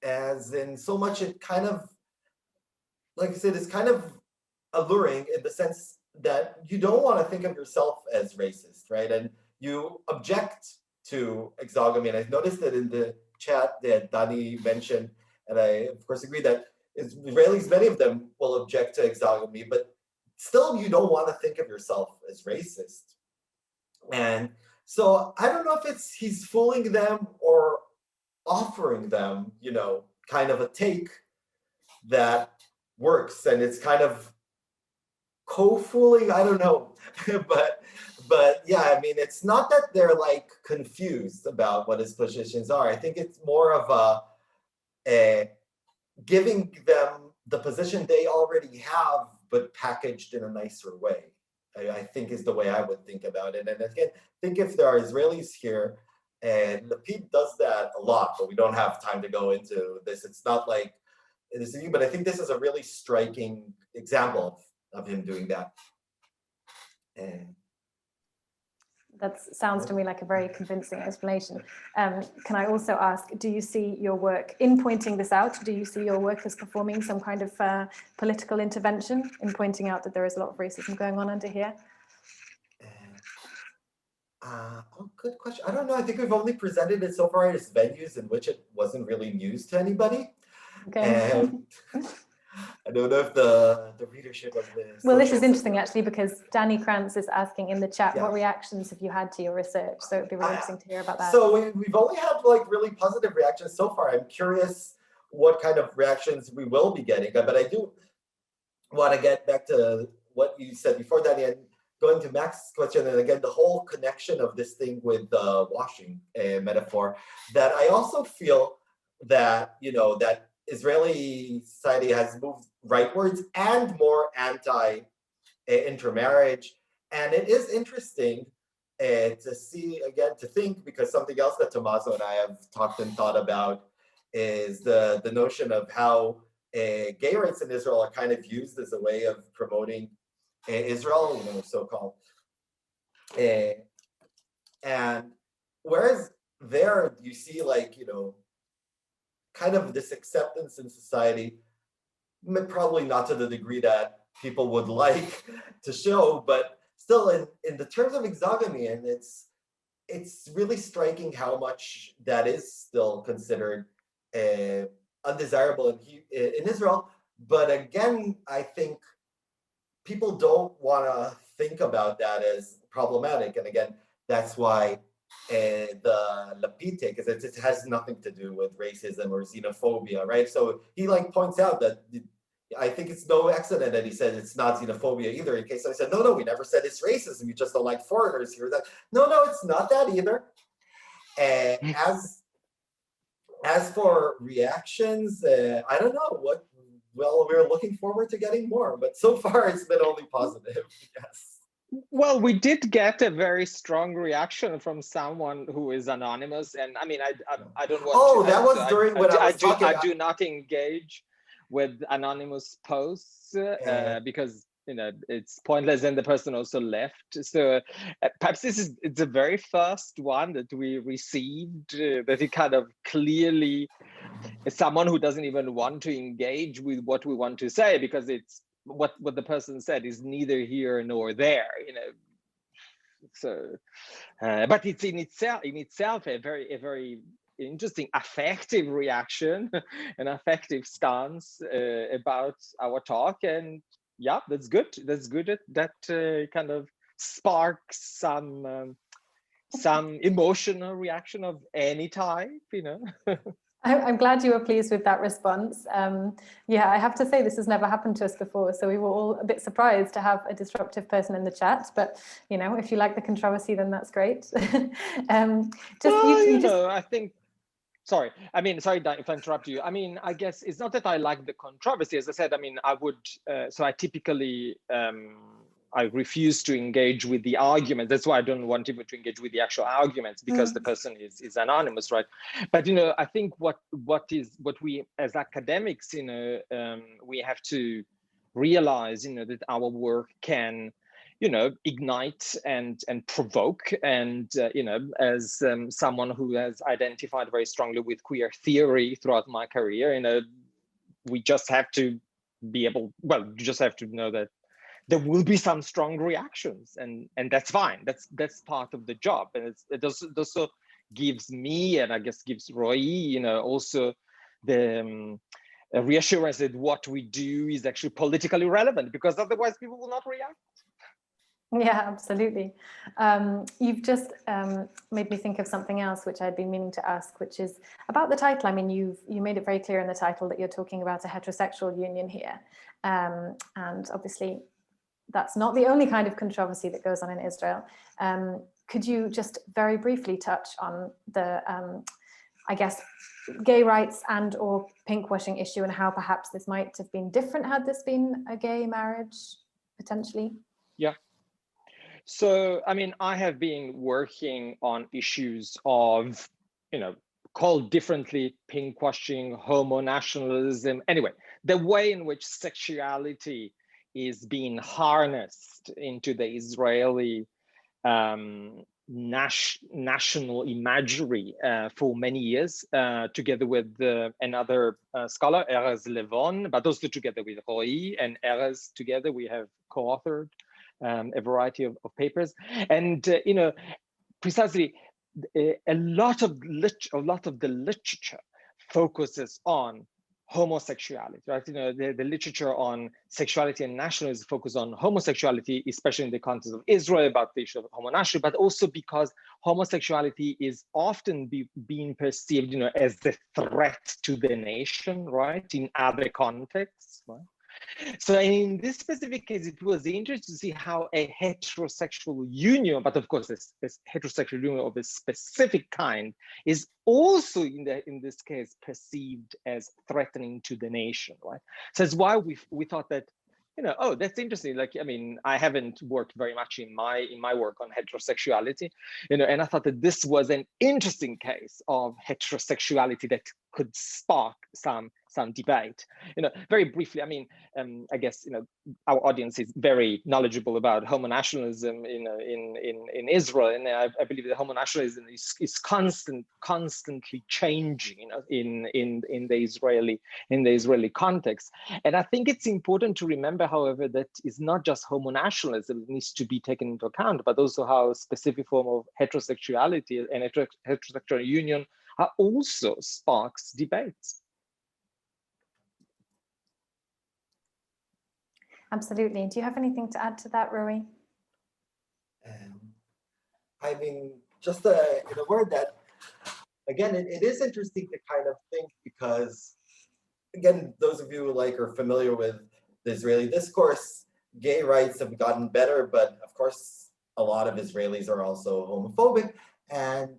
as in so much it kind of, like I said, it's kind of alluring in the sense that you don't want to think of yourself as racist, right? And you object to exogamy. And I've noticed that in the chat that Dani mentioned, and I of course agree that Israelis, many of them will object to exogamy, but still you don't want to think of yourself as racist. And so I don't know if he's fooling them or offering them, kind of a take that works, and it's kind of co-fooling, I don't know. but yeah, I mean, it's not that they're like confused about what his positions are. I think it's more of a giving them the position they already have, but packaged in a nicer way, I think is the way I would think about it. And again, think if there are Israelis here, and Lapid does that a lot, but we don't have time to go into this. It's not like this, but I think this is a really striking example of him doing that. And that sounds to me like a very convincing explanation. Can I also ask, do you see your work, in pointing this out, do you see your work as performing some kind of political intervention in pointing out that there is a lot of racism going on under here? Good question. I don't know. I think we've only presented it so far as venues in which it wasn't really news to anybody. Okay. And I don't know if the readership of this. Well, this is interesting actually, because Danny Krantz is asking in the chat, what reactions have you had to your research? So it'd be really interesting to hear about that. So we've only had like really positive reactions so far. I'm curious what kind of reactions we will be getting, but I do want to get back to what you said before, Danny, and going to Max's question, and again, the whole connection of this thing with the washing metaphor, that I also feel that, that Israeli society has moved rightwards and more anti-intermarriage. And it is interesting to see, again, to think, because something else that Tommaso and I have talked and thought about is the notion of how gay rights in Israel are kind of used as a way of promoting Israel, so-called. And whereas there you see like, kind of this acceptance in society, probably not to the degree that people would like to show, but still in the terms of exogamy, and it's really striking how much that is still considered undesirable in Israel. But again, I think people don't want to think about that as problematic. And again, that's why the Lapid take is that it has nothing to do with racism or xenophobia, right? So he like points out that I think it's no accident that he said it's not xenophobia either. In case I said, no, we never said it's racism. You just don't like foreigners here. That no, it's not that either. And as for reactions, I don't know what. Well, we're looking forward to getting more, but so far it's been only positive. Yes. Well, we did get a very strong reaction from someone who is anonymous, and I mean, I don't want. Oh, that was during when I was talking. I do not engage with anonymous posts because it's pointless, and the person also left. So perhaps it's the very first one that we received that it kind of clearly is someone who doesn't even want to engage with what we want to say, because it's what the person said is neither here nor there, so but it's in itself a very interesting affective reaction, an affective stance about our talk. And yeah, that's good. That kind of sparks some emotional reaction of any type, I'm glad you were pleased with that response. Yeah, I have to say this has never happened to us before, so we were all a bit surprised to have a disruptive person in the chat. But if you like the controversy, then that's great. I think. Sorry if I interrupt you. I mean, I guess it's not that I like the controversy. As I said, I mean, I would. So I typically. I refuse to engage with the argument. That's why I don't want people to engage with the actual arguments, because the person is anonymous, right? But I think what we as academics, we have to realize, that our work can, ignite and provoke. And as someone who has identified very strongly with queer theory throughout my career, we just have to be able. Well, you just have to know that there will be some strong reactions, and that's fine. That's part of the job, and it also gives me, and I guess gives Roey, also the reassurance that what we do is actually politically relevant, because otherwise people will not react. Yeah, absolutely. You've just made me think of something else which I'd been meaning to ask, which is about the title. I mean, you made it very clear in the title that you're talking about a heterosexual union here, and obviously that's not the only kind of controversy that goes on in Israel. Could you just very briefly touch on the, I guess, gay rights and or pinkwashing issue, and how perhaps this might have been different had this been a gay marriage, potentially? Yeah. So, I mean, I have been working on issues of, called differently pinkwashing, homo-nationalism. Anyway, the way in which sexuality is being harnessed into the Israeli national imagery for many years, together with another scholar, Erez Levon, but also together with Roey and Erez. Together we have co-authored a variety of papers, and precisely a lot of the literature focuses on homosexuality, right? The literature on sexuality and nationalism focus on homosexuality, especially in the context of Israel, about the issue of homonationalism, but also because homosexuality is often being perceived, as the threat to the nation, right? In other contexts, right? So in this specific case, it was interesting to see how a heterosexual union, but of course, this heterosexual union of a specific kind, is also in this case perceived as threatening to the nation, right? So that's why we thought that, oh, that's interesting. Like, I mean, I haven't worked very much in my work on heterosexuality, and I thought that this was an interesting case of heterosexuality that could spark some debate. Very briefly, I mean, I guess our audience is very knowledgeable about homonationalism in Israel, and I believe that homonationalism is constantly changing, in the Israeli context. And I think it's important to remember, however, that it's not just homonationalism that needs to be taken into account, but also how a specific form of heterosexuality and heterosexual union also sparks debates. Absolutely. Do you have anything to add to that, Roey? I mean, just in a word that, again, it is interesting to kind of think because, again, those of you like are familiar with the Israeli discourse, gay rights have gotten better, but of course, a lot of Israelis are also homophobic. And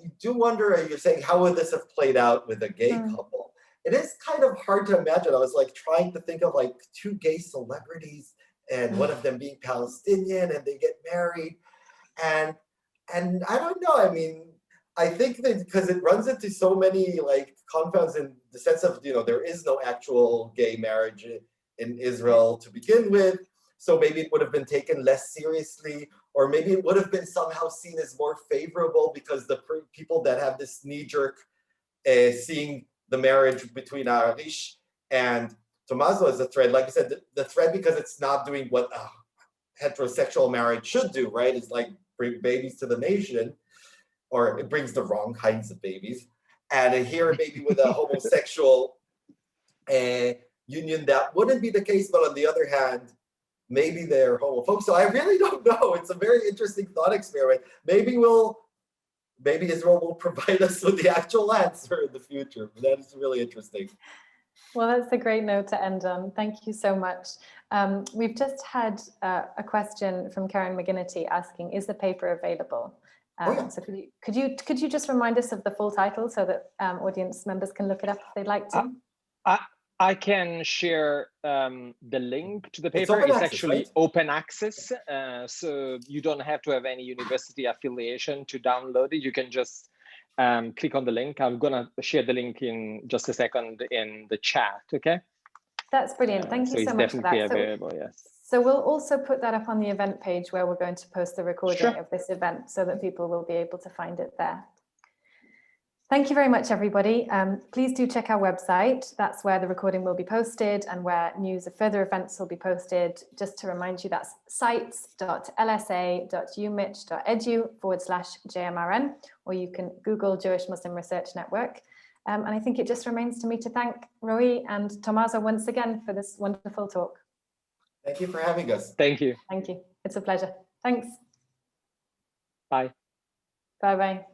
you do wonder, you're saying, how would this have played out with a gay couple? It is kind of hard to imagine. I was like trying to think of like two gay celebrities and one of them being Palestinian and they get married. And I don't know, I mean, I think that because it runs into so many like confounds in the sense of, there is no actual gay marriage in Israel to begin with. So maybe it would have been taken less seriously, or maybe it would have been somehow seen as more favorable because the people that have this knee-jerk seeing the marriage between Aharish and Tommaso as a thread, like I said, the thread, because it's not doing what a heterosexual marriage should do, right? It's like bring babies to the nation, or it brings the wrong kinds of babies. And here maybe with a homosexual union, that wouldn't be the case, but on the other hand, maybe they're homophobic. So I really don't know. It's a very interesting thought experiment. Maybe Israel will provide us with the actual answer in the future. But that is really interesting. Well, that's a great note to end on. Thank you so much. We've just had a question from Karen McGinnity asking, is the paper available? So could you just remind us of the full title so that audience members can look it up if they'd like to? I can share the link to the paper. It's actually right? Open access, so you don't have to have any university affiliation to download it. You can just click on the link. I'm gonna share the link in just a second in the chat, okay? That's brilliant. Thank you so much for that. It's definitely available, yes. So we'll also put that up on the event page where we're going to post the recording of this event so that people will be able to find it there. Thank you very much, everybody. Please do check our website. That's where the recording will be posted and where news of further events will be posted. Just to remind you, that's sites.lsa.umich.edu/JMRN, or you can Google Jewish Muslim Research Network. And I think it just remains to me to thank Roey and Tommaso once again for this wonderful talk. Thank you for having us. Thank you. Thank you. It's a pleasure. Thanks. Bye. Bye-bye.